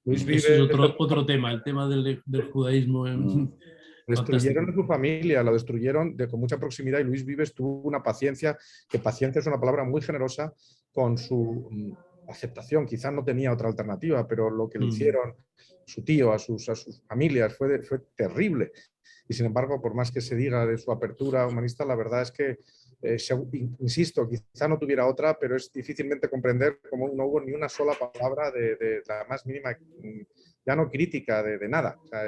Luis Ese es otro tema, el tema del judaísmo. Destruyeron a su familia, lo destruyeron con mucha proximidad, y Luis Vives tuvo una paciencia, que paciencia es una palabra muy generosa, con su aceptación. Quizás no tenía otra alternativa, pero lo que le hicieron su tío a sus familias fue terrible. Y sin embargo, por más que se diga de su apertura humanista, la verdad es que, insisto, quizá no tuviera otra, pero es difícilmente comprender cómo no hubo ni una sola palabra de la más mínima, ya no crítica, de nada. O sea,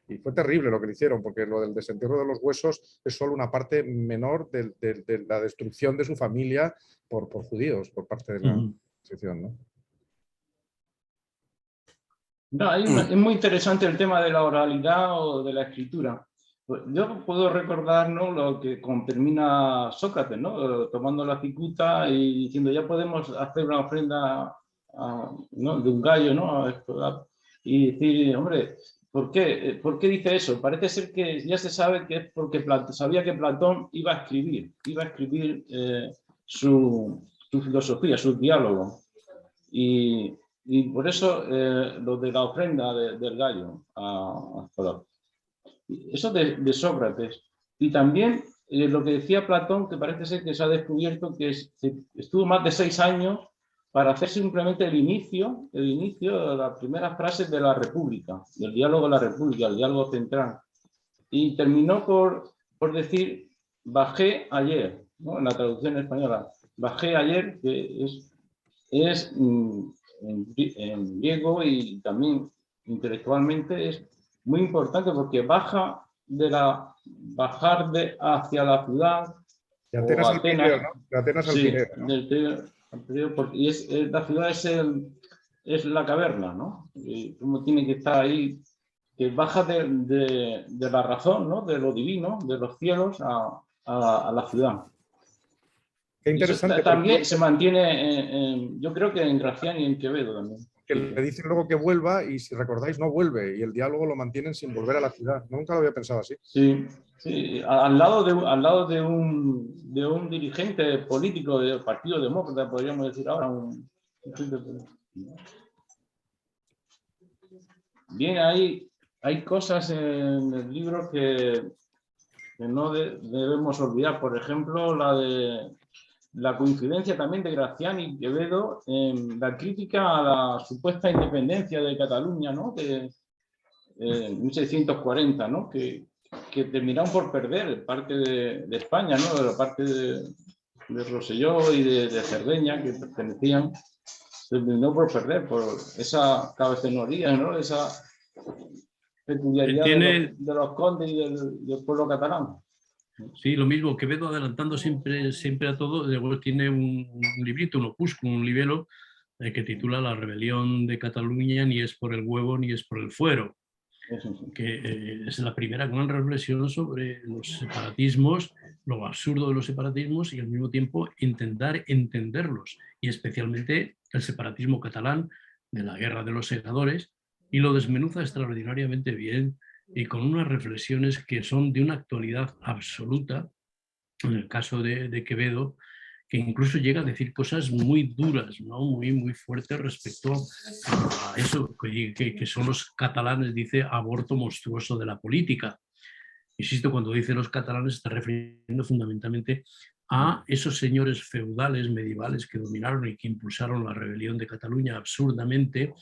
y fue terrible lo que le hicieron, porque lo del desentierro de los huesos es solo una parte menor de la destrucción de su familia por judíos, por parte de la Inquisición, ¿no? No, es muy interesante el tema de la oralidad o de la escritura. Yo puedo recordar, ¿no?, lo que termina Sócrates, ¿no?, tomando la cicuta y diciendo ya podemos hacer una ofrenda ¿no?, de un gallo, ¿no?, y decir, hombre, ¿por qué dice eso? Parece ser que ya se sabe que es porque sabía que Platón iba a escribir su filosofía, sus diálogos. Y por eso lo de la ofrenda del gallo a Platón. Eso de Sócrates. Y también lo que decía Platón, que parece ser que se ha descubierto que estuvo más de 6 años para hacer simplemente el inicio de las primeras frases de la República, del diálogo de la República, el diálogo central. Y terminó por decir, bajé ayer, ¿no?, en la traducción española. Bajé ayer, que es en griego y también intelectualmente es muy importante, porque bajar hacia la ciudad, de Atenas al Pireo, ¿no? De Atenas al Pireo, ¿no? Porque la ciudad es la caverna, ¿no? Y uno tiene que estar ahí, que baja de la razón, ¿no?, de lo divino, de los cielos a la ciudad. Qué interesante. Eso también se mantiene, yo creo que en Gracián y en Quevedo también. Que le dicen luego que vuelva y, si recordáis, no vuelve, y el diálogo lo mantienen sin volver a la ciudad. Nunca lo había pensado así. Sí, sí, al lado de un dirigente político del Partido Demócrata, podríamos decir ahora. Bien, hay cosas en el libro que no debemos olvidar. Por ejemplo, la coincidencia también de Gracián y Quevedo en la crítica a la supuesta independencia de Cataluña, ¿no?, de 1640, ¿no?, que terminaron por perder parte de España, ¿no?, de la parte de Rosselló y de Cerdeña, que pertenecían, se terminó por perder por esa cabezonería, ¿no?, esa peculiaridad de los condes y del pueblo catalán. Sí, lo mismo, Quevedo adelantando siempre a todo. Luego tiene un librito, un opúsculo, un libelo que titula La rebelión de Cataluña, ni es por el huevo ni es por el fuero, que es la primera gran reflexión sobre los separatismos, lo absurdo de los separatismos, y al mismo tiempo intentar entenderlos, y especialmente el separatismo catalán de la Guerra de los Segadores, y lo desmenuza extraordinariamente bien y con unas reflexiones que son de una actualidad absoluta. En el caso de Quevedo, que incluso llega a decir cosas muy duras, ¿no?, muy fuertes respecto a eso, que son los catalanes, dice, aborto monstruoso de la política. Insisto, cuando dice los catalanes, está refiriendo fundamentalmente a esos señores feudales medievales que dominaron y que impulsaron la rebelión de Cataluña absurdamente,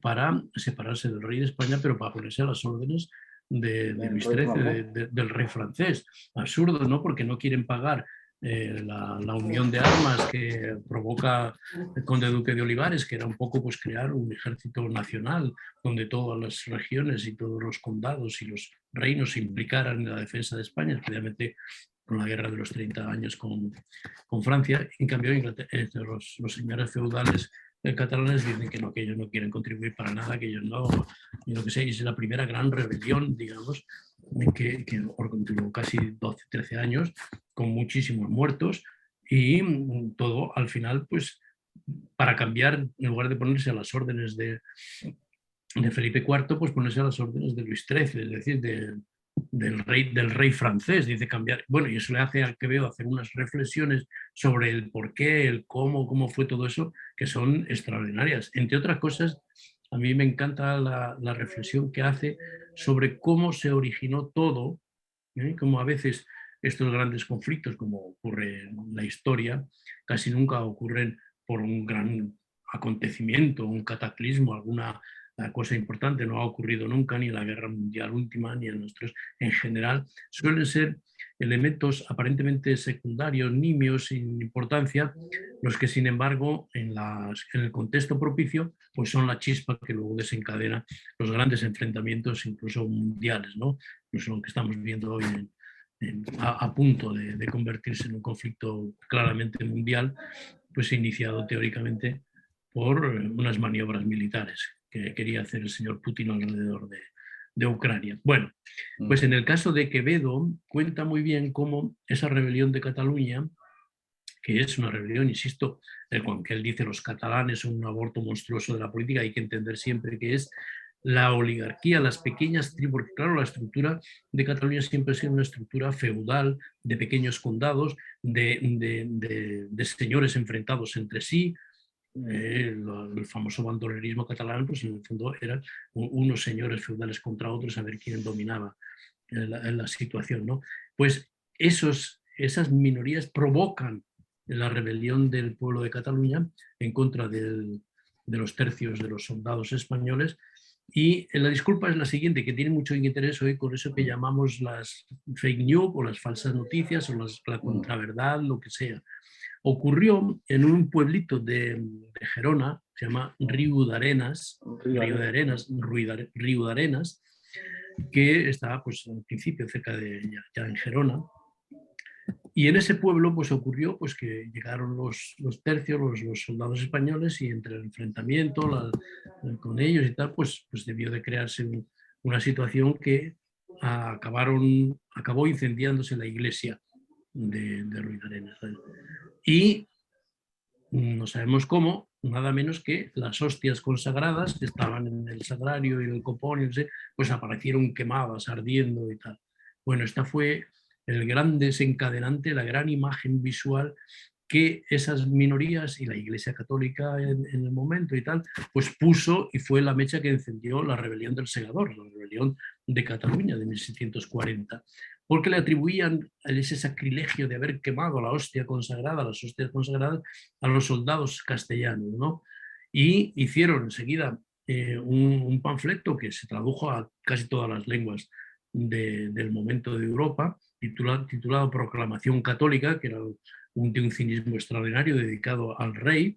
para separarse del rey de España, pero para ponerse a las órdenes de Luis XIII, del rey francés. Absurdo, ¿no?, porque no quieren pagar la unión de armas que provoca el conde duque de Olivares, que era un poco pues crear un ejército nacional donde todas las regiones y todos los condados y los reinos se implicaran en la defensa de España, especialmente con la guerra de los 30 años con Francia. En cambio, los señores feudales catalanes dicen que ellos no quieren contribuir para nada, que ellos no, yo lo que sé, es la primera gran rebelión, digamos, que duró casi 12, 13 años, con muchísimos muertos, y todo al final, pues, para cambiar, en lugar de ponerse a las órdenes de Felipe IV, pues ponerse a las órdenes de Luis XIII, es decir, del rey francés, dice cambiar. Bueno, y eso le hace a Quevedo hacer unas reflexiones sobre el por qué, el cómo fue todo eso, que son extraordinarias. Entre otras cosas, a mí me encanta la reflexión que hace sobre cómo se originó todo, cómo a veces estos grandes conflictos, como ocurre en la historia, casi nunca ocurren por un gran acontecimiento, un cataclismo, alguna cosa importante. No ha ocurrido nunca, ni en la Guerra Mundial última, ni en nuestros en general. Suelen ser elementos aparentemente secundarios, nimios, sin importancia, los que sin embargo en el contexto propicio pues son la chispa que luego desencadena los grandes enfrentamientos, incluso mundiales, ¿no? Incluso lo que estamos viendo hoy a punto de convertirse en un conflicto claramente mundial, pues iniciado teóricamente por unas maniobras militares que quería hacer el señor Putin alrededor de Ucrania. Bueno, pues en el caso de Quevedo cuenta muy bien cómo esa rebelión de Cataluña, que es una rebelión, insisto, con que él dice los catalanes son un aborto monstruoso de la política, hay que entender siempre que es la oligarquía, las pequeñas tribus, porque claro, la estructura de Cataluña siempre ha sido una estructura feudal, de pequeños condados, de señores enfrentados entre sí. El famoso bandolerismo catalán, pues en el fondo eran unos señores feudales contra otros a ver quién dominaba la situación, ¿no? Pues esas minorías provocan la rebelión del pueblo de Cataluña en contra de los tercios de los soldados españoles. Y la disculpa es la siguiente, que tiene mucho interés hoy con eso que llamamos las fake news o las falsas noticias o la contraverdad, lo que sea. Ocurrió en un pueblito de Gerona, se llama Riu de Arenas, que está pues, al principio cerca de ya en Gerona. Y en ese pueblo pues, ocurrió pues, que llegaron los tercios, los soldados españoles, y entre el enfrentamiento con ellos y tal, pues debió de crearse una situación que acabó incendiándose la iglesia de Ruiz de Arenas. Y no sabemos cómo, nada menos que las hostias consagradas que estaban en el sagrario y en el copón, pues aparecieron quemadas, ardiendo y tal. Bueno, esta fue el gran desencadenante, la gran imagen visual que esas minorías y la Iglesia Católica en el momento y tal, pues puso, y fue la mecha que encendió la rebelión del Segador, la rebelión de Cataluña de 1640, porque le atribuían ese sacrilegio de haber quemado la hostia consagrada, las hostias consagradas, a los soldados castellanos, ¿no? Y hicieron enseguida un panfleto que se tradujo a casi todas las lenguas del momento de Europa, titulado Proclamación Católica, que era de un cinismo extraordinario dedicado al rey,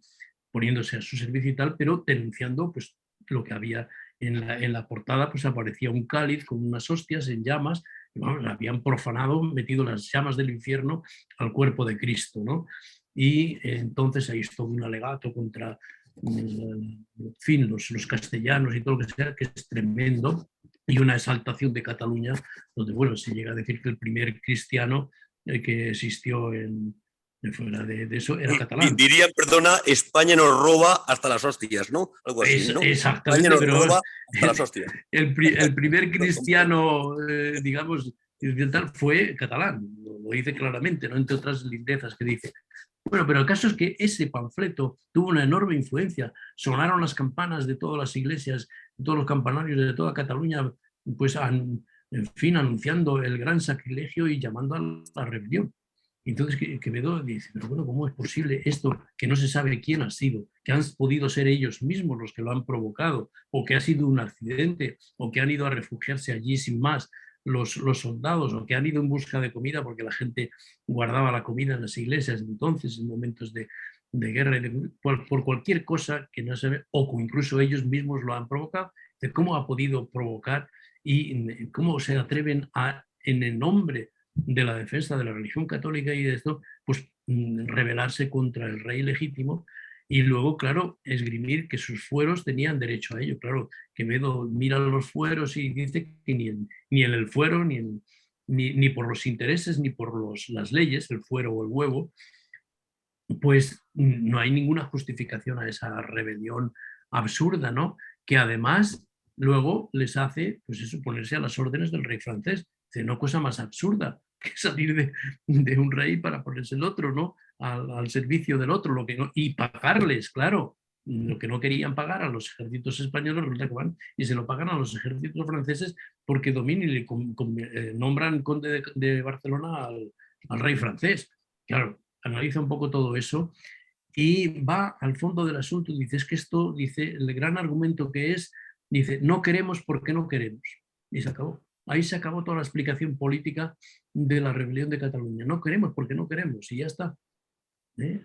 poniéndose a su servicio y tal, pero denunciando pues, lo que había en la portada, pues aparecía un cáliz con unas hostias en llamas, y, bueno, habían profanado, metido las llamas del infierno al cuerpo de Cristo, ¿no? Y entonces ahí es todo un alegato contra en fin, los castellanos y todo lo que sea, que es tremendo, y una exaltación de Cataluña, donde, bueno, se llega a decir que el primer cristiano que existió fuera de eso era catalán. Dirían, perdona, España nos roba hasta las hostias, ¿no? Algo así, ¿no? Exactamente, España nos roba hasta las hostias. El primer cristiano, digamos, occidental fue catalán, lo dice claramente, ¿no? Entre otras lindezas que dice. Bueno, pero el caso es que ese panfleto tuvo una enorme influencia. Sonaron las campanas de todas las iglesias, de todos los campanarios de toda Cataluña, pues, en fin, anunciando el gran sacrilegio y llamando a la rebelión. Entonces Quevedo dice, pero bueno, ¿cómo es posible esto que no se sabe quién ha sido? Que han podido ser ellos mismos los que lo han provocado, o que ha sido un accidente, o que han ido a refugiarse allí sin más los soldados, o que han ido en busca de comida porque la gente guardaba la comida en las iglesias entonces, en momentos de guerra, por cualquier cosa que no se ve, o incluso ellos mismos lo han provocado. ¿Cómo ha podido provocar y cómo se atreven a, en el nombre de la defensa de la religión católica y de esto, pues rebelarse contra el rey legítimo? Y luego, claro, esgrimir que sus fueros tenían derecho a ello. Claro, Quevedo mira los fueros y dice que ni en el fuero, ni por los intereses, ni por las leyes, el fuero o el huevo, pues no hay ninguna justificación a esa rebelión absurda, ¿no? Que además luego les hace, pues eso, ponerse a las órdenes del rey francés. No cosa más absurda que salir de un rey para ponerse el otro, ¿no? Al servicio del otro, lo que no, y pagarles, claro, lo que no querían pagar a los ejércitos españoles, resulta que van y se lo pagan a los ejércitos franceses porque dominan y nombran conde de Barcelona al rey francés. Claro, analiza un poco todo eso y va al fondo del asunto. Dice, es que esto, dice, el gran argumento que es, dice, no queremos porque no queremos. Y se acabó. Ahí se acabó toda la explicación política de la rebelión de Cataluña. No queremos porque no queremos y ya está.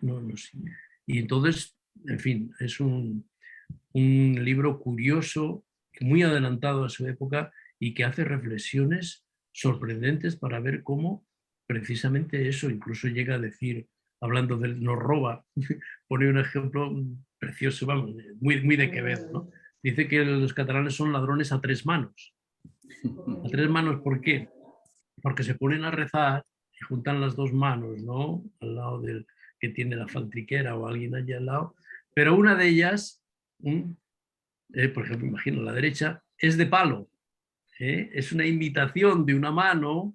No, sí. Y entonces, en fin, es un libro curioso, muy adelantado a su época y que hace reflexiones sorprendentes para ver cómo precisamente eso, incluso llega a decir, hablando del nos roba, pone un ejemplo precioso, vamos, muy de Quevedo, ¿no? Dice que los catalanes son ladrones a tres manos. A tres manos, ¿por qué? Porque se ponen a rezar y juntan las dos manos, ¿no? Al lado del que tiene la faltriquera o alguien allí al lado, pero una de ellas, por ejemplo, imagino la derecha, es de palo. Es una imitación de una mano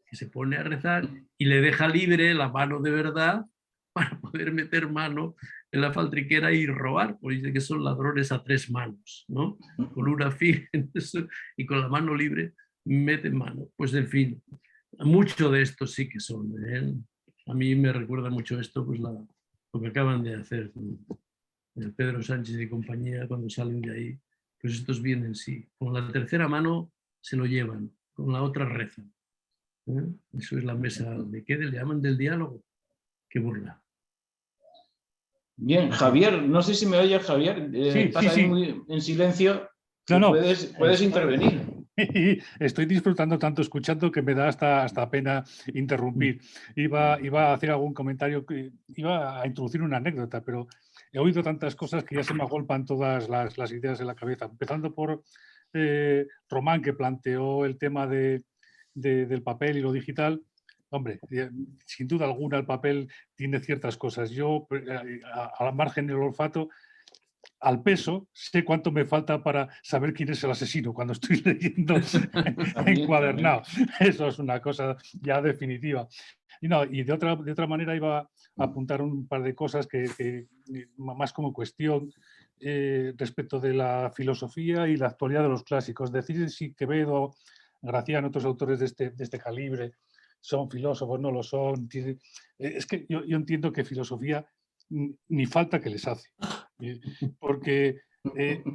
que se pone a rezar y le deja libre la mano de verdad para poder meter mano en la faltriquera y robar, porque dice que son ladrones a tres manos, ¿no? Con una firme y con la mano libre meten mano. Pues en fin, mucho de esto sí que son. A mí me recuerda mucho esto, pues lo que acaban de hacer el Pedro Sánchez y compañía cuando salen de ahí. Pues estos vienen, sí. Con la tercera mano se lo llevan, con la otra rezan. Eso es la mesa de qué le llaman del diálogo. Qué burla. Bien, Javier, no sé si me oyes, Javier. Sí, estás ahí muy en silencio. No. Puedes intervenir. Estoy disfrutando tanto escuchando que me da hasta pena interrumpir. Iba a hacer algún comentario, iba a introducir una anécdota, pero he oído tantas cosas que ya se me agolpan todas las ideas en la cabeza. Empezando por Román, que planteó el tema del papel y lo digital. Hombre, sin duda alguna el papel tiene ciertas cosas. Yo, al margen del olfato, al peso, sé cuánto me falta para saber quién es el asesino cuando estoy leyendo encuadernado. Eso es una cosa ya definitiva. Y de otra manera iba a apuntar un par de cosas que más como cuestión respecto de la filosofía y la actualidad de los clásicos. Decir si Quevedo, Gracián, otros autores de este calibre son filósofos, no lo son. Es que yo entiendo que filosofía ni falta que les hace. Porque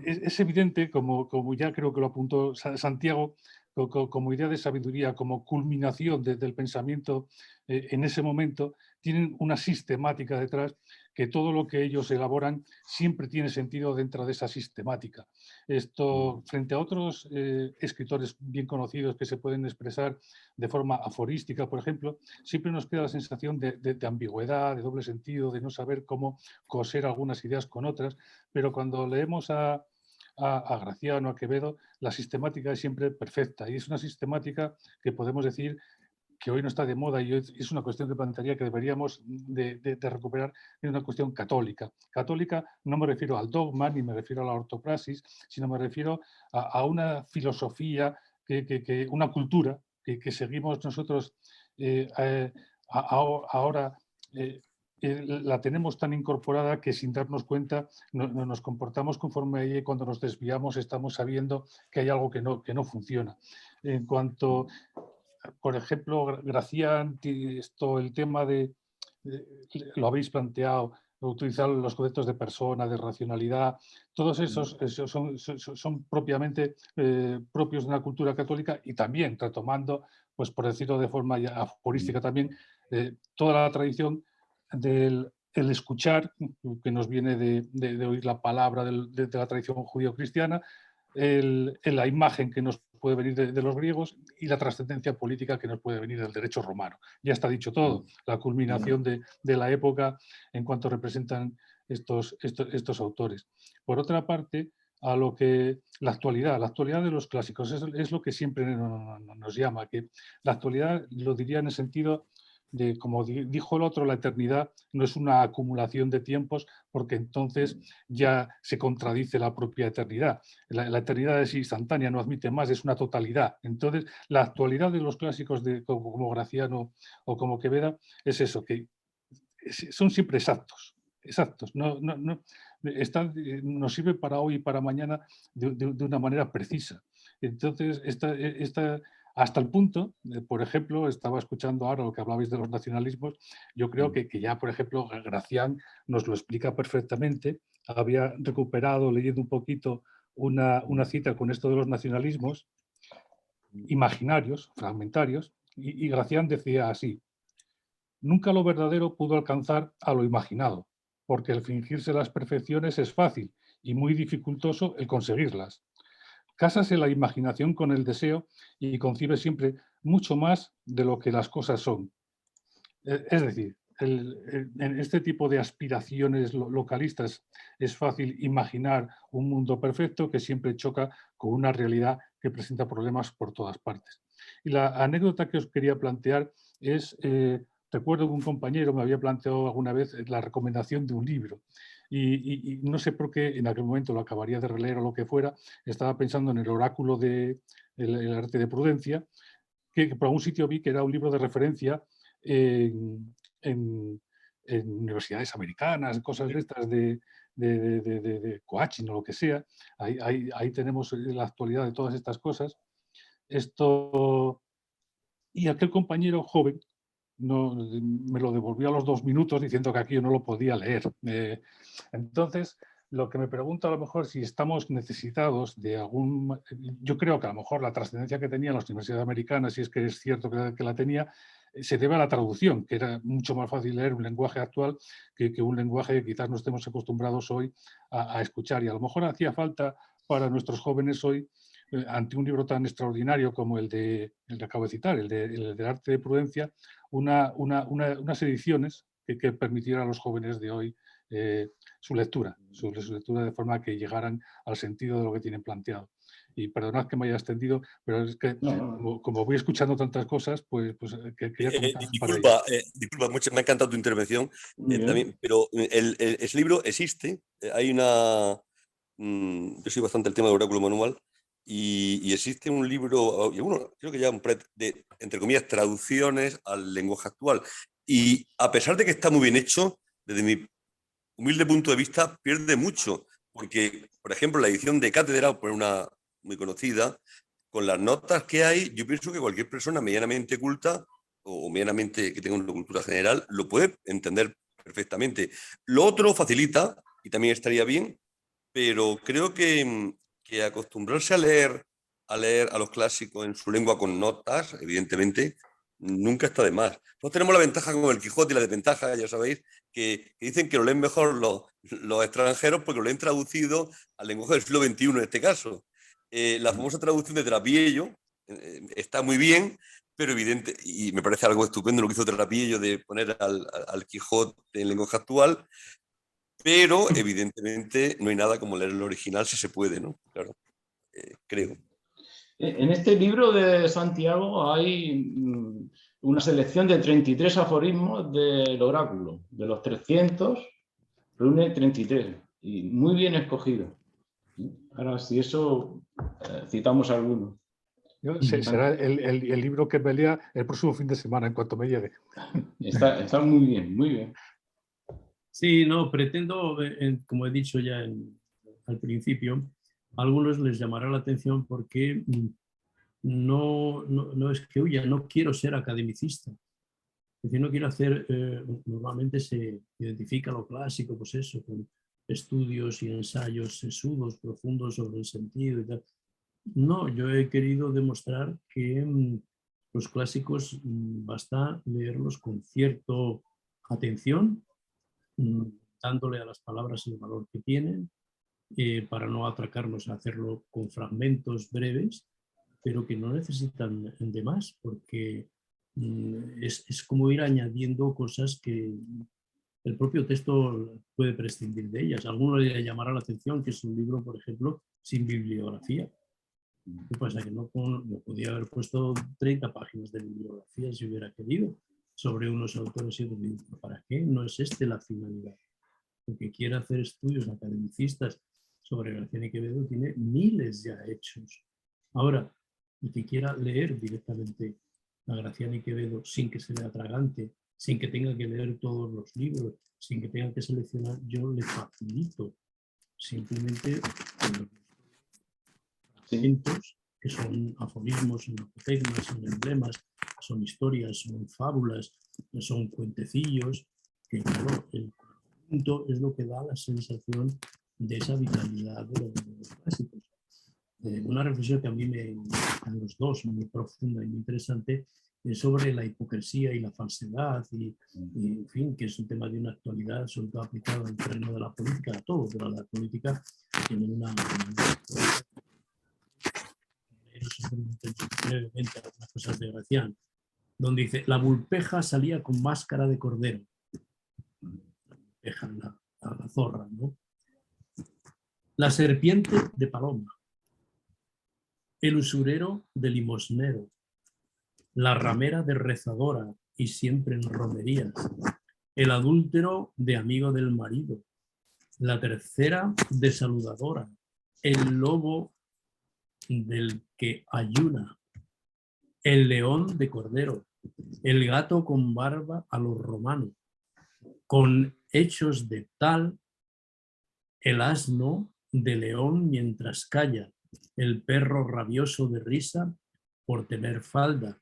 es evidente, como ya creo que lo apuntó Santiago, como idea de sabiduría, como culminación del pensamiento en ese momento, tienen una sistemática detrás que todo lo que ellos elaboran siempre tiene sentido dentro de esa sistemática. Esto, frente a otros escritores bien conocidos que se pueden expresar de forma aforística, por ejemplo, siempre nos queda la sensación de ambigüedad, de doble sentido, de no saber cómo coser algunas ideas con otras, pero cuando leemos a Graciano, a Quevedo, la sistemática es siempre perfecta y es una sistemática que podemos decir que hoy no está de moda y es una cuestión que plantearía que deberíamos de recuperar, es una cuestión católica. Católica no me refiero al dogma ni me refiero a la ortopraxis, sino me refiero a una filosofía, una cultura que seguimos nosotros ahora. La tenemos tan incorporada que sin darnos cuenta nos comportamos conforme a ella y cuando nos desviamos estamos sabiendo que hay algo que no funciona. En cuanto, por ejemplo, Gracián, el tema lo habéis planteado, utilizar los conceptos de persona, de racionalidad, todos esos son propiamente propios de una cultura católica y también retomando, pues por decirlo de forma aforística también, toda la tradición del escuchar, que nos viene de oír la palabra de la tradición judío-cristiana, la imagen que nos puede venir de los griegos y la trascendencia política que nos puede venir del derecho romano. Ya está dicho todo, la culminación de la época en cuanto representan estos autores. Por otra parte, a lo que la actualidad de los clásicos es lo que siempre nos llama, que la actualidad lo diría en el sentido de, como dijo el otro, la eternidad no es una acumulación de tiempos, porque entonces ya se contradice la propia eternidad. La eternidad es instantánea, no admite más, es una totalidad. Entonces, la actualidad de los clásicos como Graciano o como Quevedo es eso, que son siempre exactos. Nos sirve para hoy y para mañana de una manera precisa. Entonces, hasta el punto, por ejemplo, estaba escuchando ahora lo que hablabais de los nacionalismos, yo creo que ya, por ejemplo, Gracián nos lo explica perfectamente. Había recuperado, leyendo un poquito, una cita con esto de los nacionalismos imaginarios, fragmentarios, y Gracián decía así: nunca lo verdadero pudo alcanzar a lo imaginado, porque el fingirse las perfecciones es fácil y muy dificultoso el conseguirlas. Cásase la imaginación con el deseo y concibe siempre mucho más de lo que las cosas son. Es decir, en este tipo de aspiraciones localistas es fácil imaginar un mundo perfecto que siempre choca con una realidad que presenta problemas por todas partes. Y la anécdota que os quería plantear es, recuerdo que un compañero me había planteado alguna vez la recomendación de un libro y no sé por qué en aquel momento lo acabaría de releer o lo que fuera, estaba pensando en el oráculo de el arte de prudencia, que por algún sitio vi que era un libro de referencia en, en universidades americanas, cosas de estas de coaching o lo que sea. Ahí tenemos la actualidad de todas estas cosas. Y aquel compañero joven me lo devolvió a los 2 minutos diciendo que aquí yo no lo podía leer. Entonces, lo que me pregunto a lo mejor si estamos necesitados de algún... Yo creo que a lo mejor la trascendencia que tenían las universidades americanas, si es que es cierto que la tenía, se debe a la traducción, que era mucho más fácil leer un lenguaje actual que un lenguaje que quizás no estemos acostumbrados hoy a escuchar. Y a lo mejor hacía falta para nuestros jóvenes hoy, ante un libro tan extraordinario como el que acabo de citar, el del arte de prudencia, unas ediciones que permitieran a los jóvenes de hoy su lectura de forma que llegaran al sentido de lo que tienen planteado. Y perdonad que me haya extendido, pero es que como voy escuchando tantas cosas, pues quería comentar. Disculpa, me ha encantado tu intervención también, pero ese libro existe. Hay una... yo soy bastante el tema del oráculo manual y existe un libro, creo que ya de, entre comillas, traducciones al lenguaje actual. Y a pesar de que está muy bien hecho, desde mi humilde punto de vista, pierde mucho. Porque, por ejemplo, la edición de Cátedra, por una muy conocida, con las notas que hay, yo pienso que cualquier persona medianamente culta o medianamente que tenga una cultura general lo puede entender perfectamente. Lo otro facilita, y también estaría bien, pero creo que acostumbrarse a leer a los clásicos en su lengua con notas, evidentemente, nunca está de más. Nosotros tenemos la ventaja con el Quijote y la desventaja, ya sabéis, que dicen que lo leen mejor los extranjeros porque lo leen traducido al lenguaje del siglo XXI en este caso. La famosa traducción de Trapiello está muy bien, pero evidente, y me parece algo estupendo lo que hizo Trapiello de poner al Quijote en lenguaje actual, pero evidentemente no hay nada como leer el original si se puede, ¿no? Claro, creo. En este libro de Santiago hay una selección de 33 aforismos del oráculo. De los 300, reúne 33. Y muy bien escogido. Ahora, si eso, citamos algunos. Será el libro que me lea el próximo fin de semana, en cuanto me llegue. Está muy bien, muy bien. Sí, no, pretendo, como he dicho ya al principio, a algunos les llamará la atención porque no es que huya, no quiero ser academicista. Es decir, no quiero hacer, normalmente se identifica lo clásico, pues eso, con estudios y ensayos sesudos, profundos sobre el sentido y tal. No, yo he querido demostrar que los clásicos basta leerlos con cierta atención, dándole a las palabras el valor que tienen, para no atracarnos a hacerlo con fragmentos breves, pero que no necesitan de más, porque es como ir añadiendo cosas que el propio texto puede prescindir de ellas. A alguno le llamará la atención que es un libro, por ejemplo, sin bibliografía. ¿Qué pasa? Que no podía haber puesto 30 páginas de bibliografía si hubiera querido sobre unos autores y otros libros. ¿Para qué? No es la finalidad. El que quiera hacer estudios academicistas sobre Gracián y Quevedo tiene miles ya hechos. Ahora, el que quiera leer directamente a Gracián y Quevedo sin que se le atragante, sin que tenga que leer todos los libros, sin que tenga que seleccionar, yo le facilito simplemente los fragmentos que son aforismos, son apotegmas, son emblemas, son historias, son fábulas, son cuentecillos, que claro, el conjunto es lo que da la sensación de esa vitalidad de los clásicos. Una reflexión que a mí me están los dos, muy profunda y muy interesante, sobre la hipocresía y la falsedad, y en fin, que es un tema de una actualidad, sobre todo aplicado al terreno de la política, a todo, pero la política tiene una brevemente algunas cosas de Gracián, donde dice: la vulpeja salía con máscara de cordero. La zorra, ¿no? La serpiente de paloma, el usurero de limosnero, la ramera de rezadora y siempre en romerías, el adúltero de amigo del marido, la tercera de saludadora, el lobo del que ayuna, el león de cordero, el gato con barba a los romanos, con hechos de tal, el asno de león mientras calla, el perro rabioso de risa por tener falda,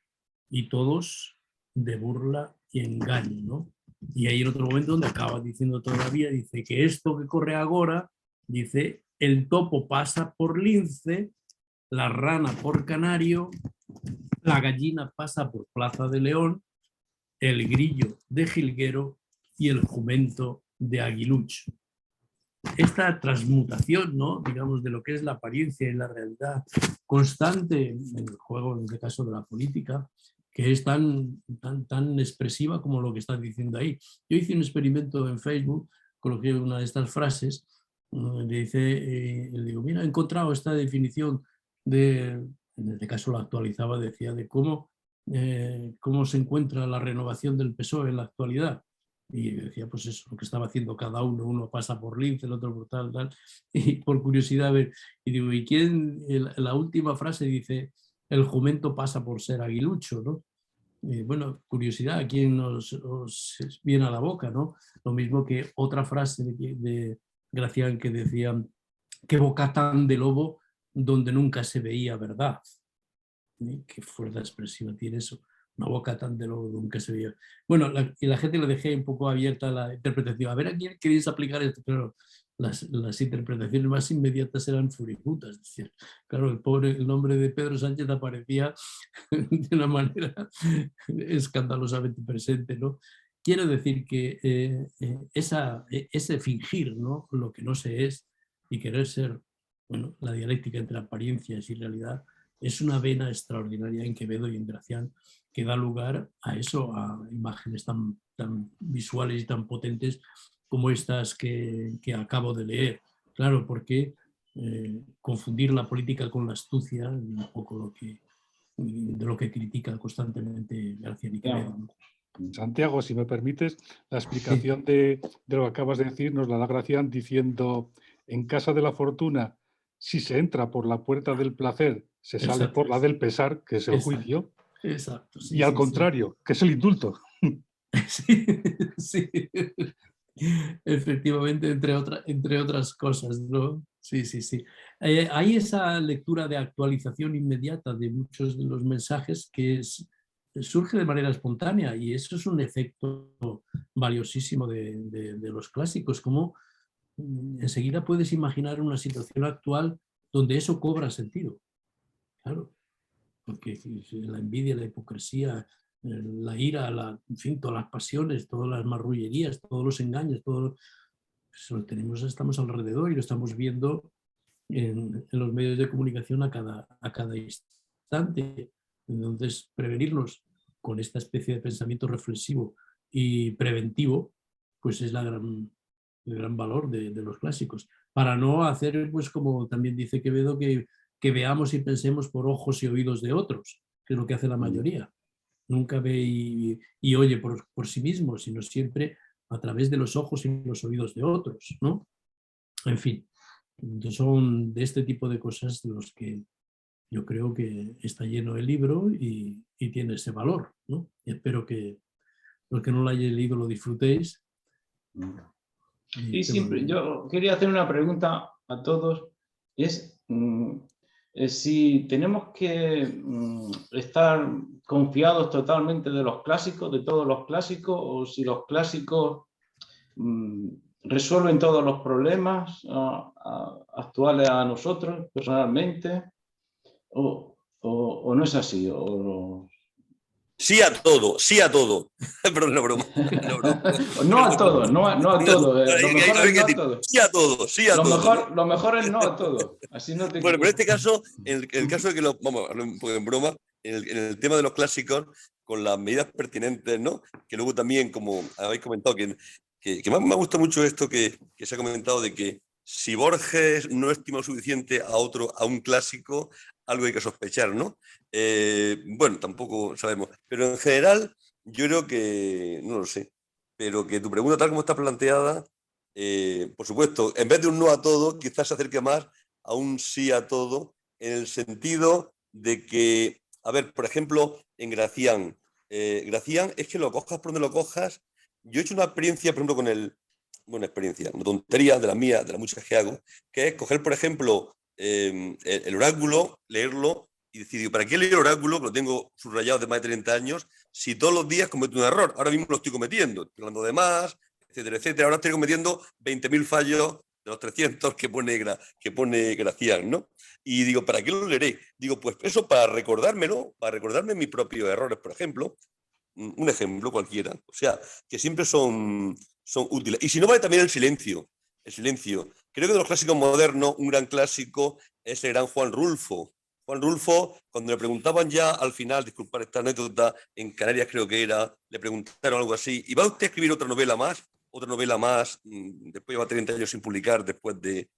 y todos de burla y engaño, ¿no? Y hay otro momento donde acaba diciendo todavía, dice que esto que corre ahora, dice, el topo pasa por lince, la rana por canario, la gallina pasa por plaza de león, el grillo de jilguero y el jumento de aguilucho. Esta transmutación, ¿no?, digamos, de lo que es la apariencia y la realidad constante en el juego, en este caso de la política, que es tan expresiva como lo que están diciendo ahí. Yo hice un experimento en Facebook, coloqué una de estas frases, le digo, mira, he encontrado esta definición de, en este caso la actualizaba, decía de cómo se encuentra la renovación del PSOE en la actualidad. Y decía, pues eso, lo que estaba haciendo cada uno pasa por lince, el otro por tal, y por curiosidad, a ver, y digo, ¿y quién? La última frase dice, el jumento pasa por ser aguilucho, ¿no? Bueno, curiosidad, ¿a quién os viene a la boca, no? Lo mismo que otra frase de Gracián que decía, qué boca tan de lobo donde nunca se veía verdad. Qué fuerza expresiva tiene eso. Una boca tan de lobo nunca se veía. Bueno, y la gente le dejé un poco abierta la interpretación. A ver a quién queréis aplicar esto. Pero las interpretaciones más inmediatas eran fuributas. Es decir, claro, el nombre de Pedro Sánchez aparecía de una manera escandalosamente presente, ¿no? Quiero decir que ese fingir, ¿no?, lo que no se es y querer ser, bueno, la dialéctica entre apariencias y realidad, es una vena extraordinaria en Quevedo y en Gracián que da lugar a eso, a imágenes tan visuales y tan potentes como estas que acabo de leer. Claro, porque confundir la política con la astucia es un poco de lo que critica constantemente Gracián y Quevedo, ¿no? Santiago, si me permites, la explicación de lo que acabas de decir nos la da Gracián diciendo, en casa de la fortuna, si se entra por la puerta del placer, se sale por la del pesar, que es el juicio. Exacto. Sí, y al contrario, que es el indulto. Sí, sí. Efectivamente, entre otras cosas, ¿no? Sí. Hay esa lectura de actualización inmediata de muchos de los mensajes que surge de manera espontánea, y eso es un efecto valiosísimo de los clásicos, como enseguida puedes imaginar una situación actual donde eso cobra sentido. Claro, porque la envidia, la hipocresía, la ira, en fin, todas las pasiones, todas las marrullerías, todos los engaños, todo eso lo tenemos, estamos alrededor y lo estamos viendo en los medios de comunicación a cada instante. Entonces, prevenirnos con esta especie de pensamiento reflexivo y preventivo, pues es el gran valor de los clásicos. Para no hacer, pues como también dice Quevedo, que veamos y pensemos por ojos y oídos de otros, que es lo que hace la mayoría. Nunca ve y oye por sí mismo, sino siempre a través de los ojos y los oídos de otros, ¿no? En fin, son de este tipo de cosas de los que yo creo que está lleno el libro y tiene ese valor, ¿no? Y espero que los que no lo hayáis leído lo disfrutéis. Y siempre, yo quería hacer una pregunta a todos, es si tenemos que estar confiados totalmente de los clásicos, de todos los clásicos, o si los clásicos resuelven todos los problemas actuales a nosotros personalmente, o no es así. Sí a todo, sí a todo. Perdón, no broma. No a todo, no a todo. Lo mejor es no a todo. Sí a todo, sí a todo. Lo mejor es no a todo. Así no te bueno, pero en este caso, en el caso de que vamos a hablar un poco en broma, en el tema de los clásicos, con las medidas pertinentes, ¿no? Que luego también, como habéis comentado, que me ha gustado mucho esto que se ha comentado de que si Borges no estima suficiente a un clásico, algo hay que sospechar, ¿no? Bueno, tampoco sabemos. Pero en general, yo creo que, no lo sé, pero que tu pregunta tal como está planteada, por supuesto, en vez de un no a todo, quizás se acerque más a un sí a todo, en el sentido de que, a ver, por ejemplo, en Gracián, Gracián es que lo cojas por donde lo cojas. Yo he hecho una experiencia, por ejemplo, una tontería de las muchas que hago, que es coger, por ejemplo, el oráculo, leerlo y decir, ¿para qué leer el oráculo? Que lo tengo subrayado de más de 30 años, si todos los días cometo un error. Ahora mismo lo estoy cometiendo, estoy hablando de más, etcétera, etcétera. Ahora estoy cometiendo 20.000 fallos de los 300 que pone Gracián, ¿no? Y digo, ¿para qué lo leeré? Digo, pues eso para recordármelo, para recordarme mis propios errores, por ejemplo. Un ejemplo cualquiera. O sea, que siempre son útiles. Y si no, vale también el silencio. El silencio. Creo que de los clásicos modernos, un gran clásico es el gran Juan Rulfo. Juan Rulfo, cuando le preguntaban ya al final, disculpad esta anécdota, en Canarias creo que era, le preguntaron algo así, ¿y va usted a escribir otra novela más? Después lleva 30 años sin publicar, después de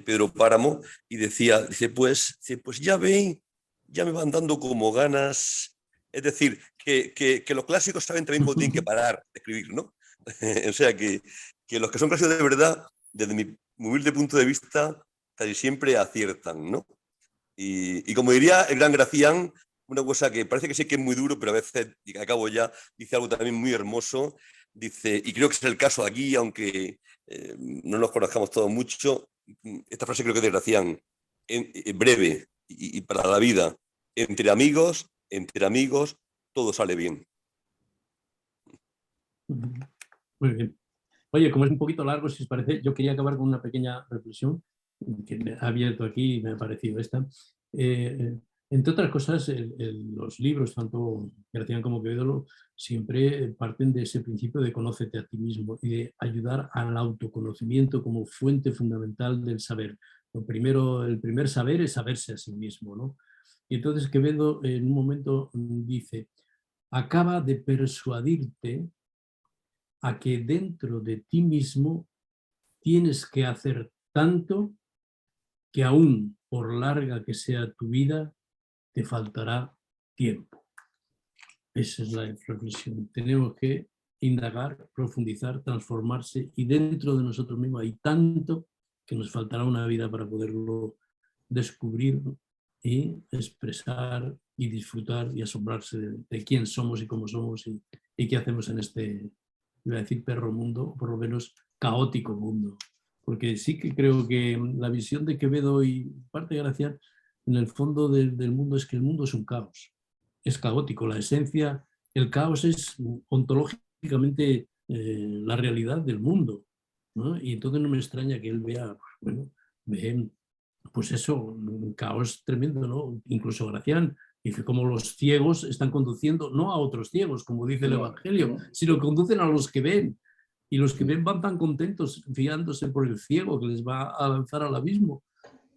Pedro Páramo, y dice, pues ya ven, ya me van dando como ganas. Es decir, que los clásicos saben también cuando tienen que parar de escribir, ¿no? O sea, que los que son clásicos de verdad, desde mi humilde punto de vista, casi siempre aciertan, ¿no? Y como diría el gran Gracián, una cosa que parece que sí que es muy duro, pero a veces, y acabo ya, dice algo también muy hermoso, dice, y creo que es el caso aquí, aunque no nos conozcamos todos mucho, esta frase creo que es de Gracián, breve y para la vida, entre amigos, todo sale bien. Muy bien. Oye, como es un poquito largo, si os parece, yo quería acabar con una pequeña reflexión que me ha abierto aquí y me ha parecido esta. Entre otras cosas, los libros, tanto Gracián como Quevedo, siempre parten de ese principio de conócete a ti mismo y de ayudar al autoconocimiento como fuente fundamental del saber. El primer saber es saberse a sí mismo, ¿no? Y entonces Quevedo en un momento dice, acaba de persuadirte a que dentro de ti mismo tienes que hacer tanto que aún por larga que sea tu vida, te faltará tiempo. Esa es la reflexión. Tenemos que indagar, profundizar, transformarse y dentro de nosotros mismos hay tanto que nos faltará una vida para poderlo descubrir y expresar y disfrutar y asombrarse de quién somos y cómo somos y qué hacemos en este, iba a decir perro mundo, o por lo menos caótico mundo. Porque sí que creo que la visión de Quevedo y parte de Gracián, en el fondo del mundo es que el mundo es un caos, es caótico. La esencia, el caos es ontológicamente la realidad del mundo, ¿no? Y entonces no me extraña que él vea, pues eso, un caos tremendo, ¿no? Incluso Gracián dice como los ciegos están conduciendo no a otros ciegos, como dice el Evangelio, sino que conducen a los que ven. Y los que ven van tan contentos fiándose por el ciego que les va a lanzar al abismo,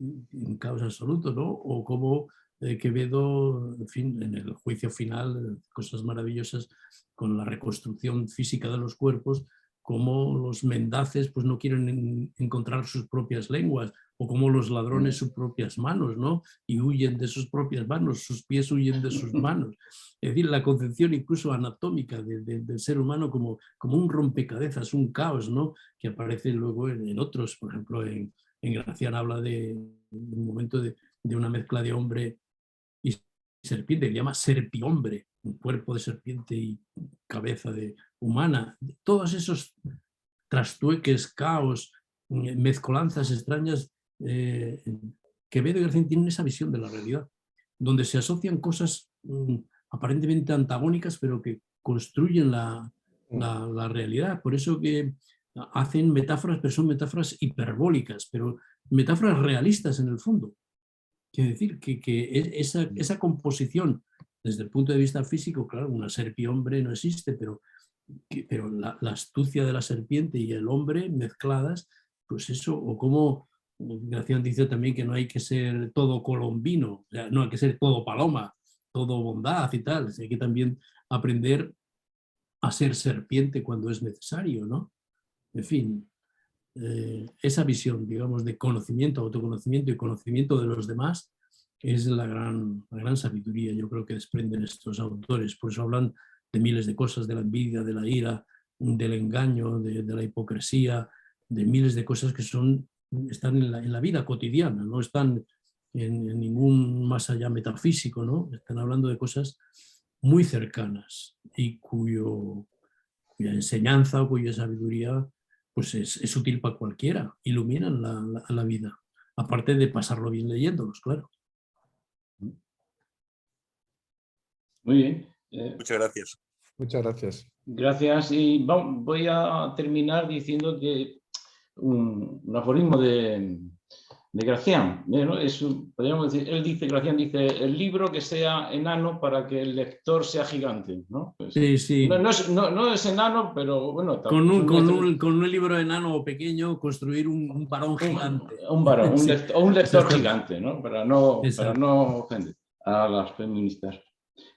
en caos absoluto, ¿no? O como Quevedo, en fin, en el juicio final, cosas maravillosas con la reconstrucción física de los cuerpos, cómo los mendaces pues, no quieren encontrar sus propias lenguas, o cómo los ladrones sus propias manos, ¿no? Y huyen de sus propias manos, sus pies huyen de sus manos. Es decir, la concepción incluso anatómica del ser humano como un rompecabezas, un caos, ¿no? Que aparece luego en otros, por ejemplo, en Gracián habla de un momento de una mezcla de hombre y serpiente, que llama serpiombre, un cuerpo de serpiente y cabeza de humana. Todos esos trastueques, caos, mezcolanzas extrañas, Quevedo y Gracián tienen esa visión de la realidad, donde se asocian cosas aparentemente antagónicas, pero que construyen la realidad. Por eso que hacen metáforas, pero son metáforas hiperbólicas, pero metáforas realistas en el fondo. Quiere decir que esa composición, desde el punto de vista físico, claro, una serpiombre no existe, pero la astucia de la serpiente y el hombre mezcladas, pues eso, o como Gracián dice también que no hay que ser todo colombino, o sea, no hay que ser todo paloma, todo bondad y tal, hay que también aprender a ser serpiente cuando es necesario, ¿no? En fin, esa visión, digamos, de conocimiento, autoconocimiento y conocimiento de los demás es la gran sabiduría, yo creo, que desprenden estos autores. Por eso hablan de miles de cosas, de la envidia, de la ira, del engaño, de la hipocresía, de miles de cosas que están en la vida cotidiana, no están en ningún más allá metafísico, ¿no? Están hablando de cosas muy cercanas y cuya enseñanza o cuya sabiduría pues es útil para cualquiera, iluminan la vida, aparte de pasarlo bien leyéndolos, claro. Muy bien. Muchas gracias. Muchas gracias. Gracias. Y voy a terminar diciendo que un aforismo de Gracián, ¿no? Podríamos decir, Gracián dice, el libro que sea enano para que el lector sea gigante, ¿no? Pues, sí, sí. No es enano, pero bueno. Con un libro enano o pequeño construir un varón gigante. Un varón, sí. un lector gigante, ¿no? Para no ofender a las feministas.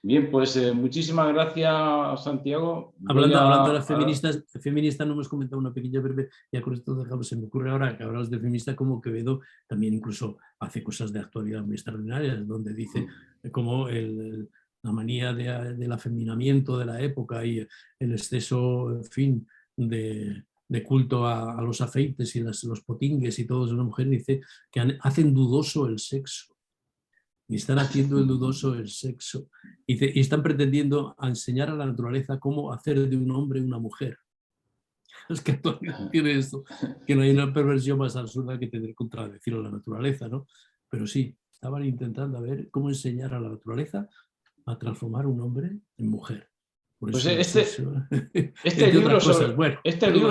Bien, pues muchísimas gracias, Santiago. Hablando de las feministas, no hemos comentado una pequeña breve, ya con esto dejamos, se me ocurre ahora que hablamos de feministas como Quevedo también incluso hace cosas de actualidad muy extraordinarias, donde dice como la manía del afeminamiento de la época y el exceso, en fin, de culto a los afeites y los potingues y todo eso, una mujer dice que hacen dudoso el sexo. Y están haciendo el dudoso el sexo. Y están pretendiendo enseñar a la naturaleza cómo hacer de un hombre una mujer. Es que tiene esto, que no hay una perversión más absurda que tener que contradecir a la naturaleza, ¿no? Pero sí, estaban intentando a ver cómo enseñar a la naturaleza a transformar un hombre en mujer. Por pues eso, este libro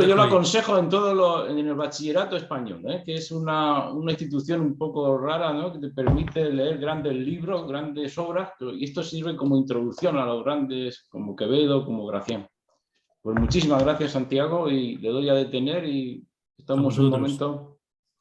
yo lo aconsejo en el bachillerato español, que es una institución un poco rara, ¿no? Que te permite leer grandes libros, grandes obras, y esto sirve como introducción a los grandes como Quevedo, como Gracián. Pues muchísimas gracias, Santiago, y le doy a detener y estamos un momento.